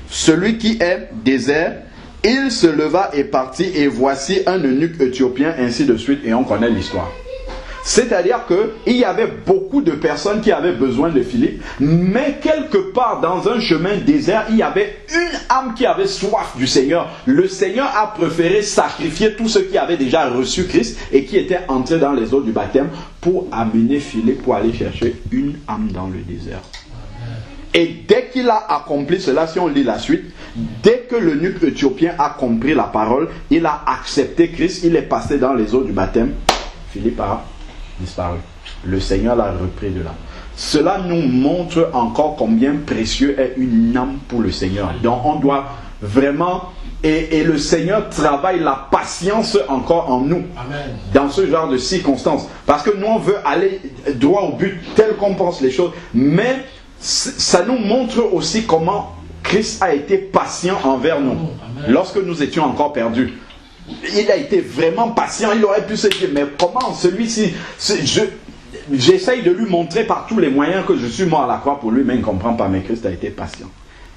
Celui qui est désert, il se leva et partit, et voici un eunuque éthiopien, ainsi de suite, et on connaît l'histoire. C'est-à-dire qu'il y avait beaucoup de personnes qui avaient besoin de Philippe, mais quelque part dans un chemin désert, il y avait une âme qui avait soif du Seigneur. Le Seigneur a préféré sacrifier tous ceux qui avaient déjà reçu Christ et qui étaient entrés dans les eaux du baptême pour amener Philippe pour aller chercher une âme dans le désert. Et dès qu'il a accompli cela, si on lit la suite, dès que l'eunuque éthiopien a compris la parole, il a accepté Christ, il est passé dans les eaux du baptême, Philippe a disparu. Le Seigneur l'a repris de là. Cela nous montre encore combien précieux est une âme pour le Seigneur. Donc on doit vraiment... Et le Seigneur travaille la patience encore en nous. Amen. Dans ce genre de circonstances. Parce que nous on veut aller droit au but tel qu'on pense les choses. Mais ça nous montre aussi comment Christ a été patient envers nous. Amen. Lorsque nous étions encore perdus. Il a été vraiment patient. Il aurait pu se dire, mais comment celui-ci... J'essaye de lui montrer par tous les moyens que je suis mort à la croix pour lui, mais il ne comprend pas. Mais Christ a été patient.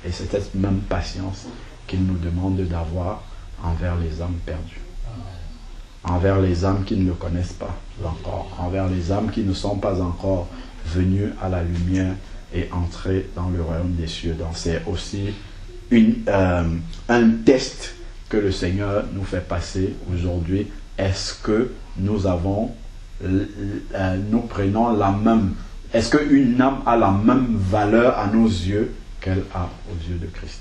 Et c'est cette même patience qu'il nous demande d'avoir envers les âmes perdues. Envers les âmes qui ne le connaissent pas encore. Envers les âmes qui ne sont pas encore venues à la lumière et entrer dans le royaume des cieux. Donc c'est aussi un test que le Seigneur nous fait passer aujourd'hui. Est-ce que nous prenons la même... Est-ce qu'une âme a la même valeur à nos yeux qu'elle a aux yeux de Christ?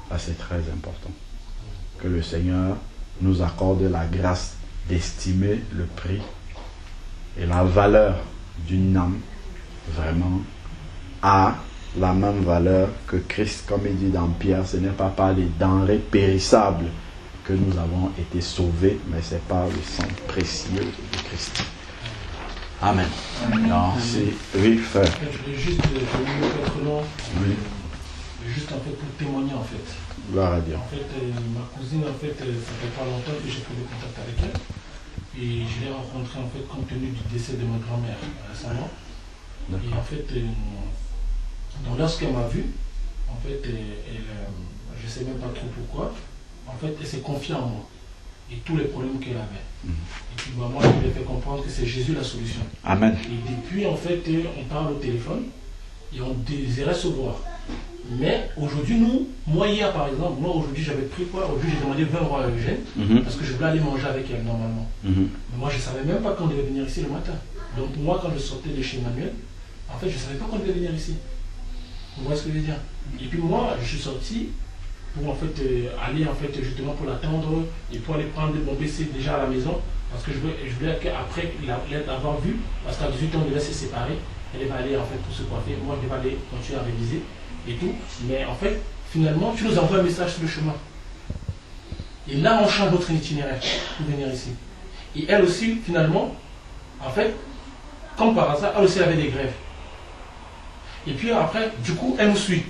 Ça c'est très important. Que le Seigneur nous accorde la grâce d'estimer le prix et la valeur d'une âme vraiment à la même valeur que Christ. Comme il dit dans Pierre, ce n'est pas par les denrées périssables que nous avons été sauvés, mais c'est par le sang précieux de Christ. Amen. Non, oui, frère. Je voulais juste être long. Oui. Juste en fait pour témoigner en fait. Gloire à Dieu. En fait, ma cousine en fait, ça fait pas longtemps que j'ai pris le contact avec elle. Et je l'ai rencontrée en fait compte tenu du décès de ma grand-mère récemment. Et en fait, donc lorsqu'elle m'a vu, en fait, je ne sais même pas trop pourquoi, en fait, elle s'est confiée en moi et tous les problèmes qu'elle avait. Et puis moi, je lui ai fait comprendre que c'est Jésus la solution. Amen. Et depuis, en fait, on parle au téléphone et on désirait se voir. Mais aujourd'hui, moi hier par exemple, aujourd'hui j'avais pris quoi? Aujourd'hui j'ai demandé 20 euros à Eugène parce que je voulais aller manger avec elle normalement. Mais moi je ne savais même pas qu'on devait venir ici le matin. Donc moi quand je sortais de chez Manuel, en fait je ne savais pas qu'on devait venir ici. Vous voyez ce que je veux dire? Et puis moi je suis sorti pour en fait aller en fait justement pour l'attendre et pour aller prendre mon PC déjà à la maison parce que je voulais qu'après l'avoir vu, parce qu'à 18 ans on devait se séparer, elle va aller en fait pour se coiffer, moi je devais aller continuer à réviser et tout, mais en fait finalement tu nous envoies un message sur le chemin et là on change notre itinéraire pour venir ici et elle aussi finalement en fait comme par hasard elle aussi avait des grèves et puis après du coup elle nous suit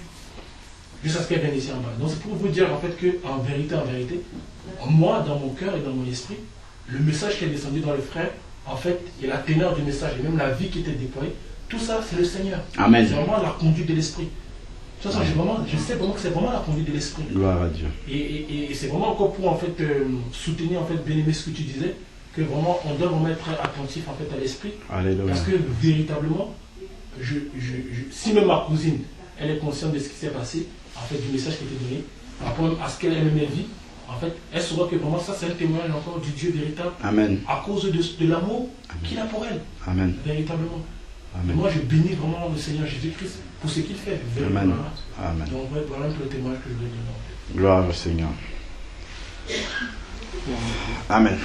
jusqu'à ce qu'elle vienne ici en bas. Donc c'est pour vous dire en fait que en vérité, moi dans mon cœur et dans mon esprit, le message qui est descendu dans le frère, en fait, et la teneur du message et même la vie qui était déployée, tout ça c'est le Seigneur. Amen. C'est vraiment la conduite de l'esprit. Je sais vraiment que c'est vraiment la conduite de l'esprit. Gloire à Dieu. Et c'est vraiment encore pour en fait soutenir en fait bien-aimé ce que tu disais, que vraiment on doit vraiment être attentif en fait à l'esprit. Alléluia. Parce que véritablement, si même ma cousine elle est consciente de ce qui s'est passé, en fait, du message qui était donné, par rapport à ce qu'elle aimait vivre, en fait, elle saura que vraiment ça, c'est un témoignage encore du Dieu véritable. Amen. À cause de l'amour qu'il a pour elle. Amen. Véritablement. Amen. Et moi, je bénis vraiment le Seigneur Jésus-Christ pour ce qu'il fait. Amen. Amen. Donc, voilà un peu le témoignage que je voulais donner. Gloire au Seigneur. Amen.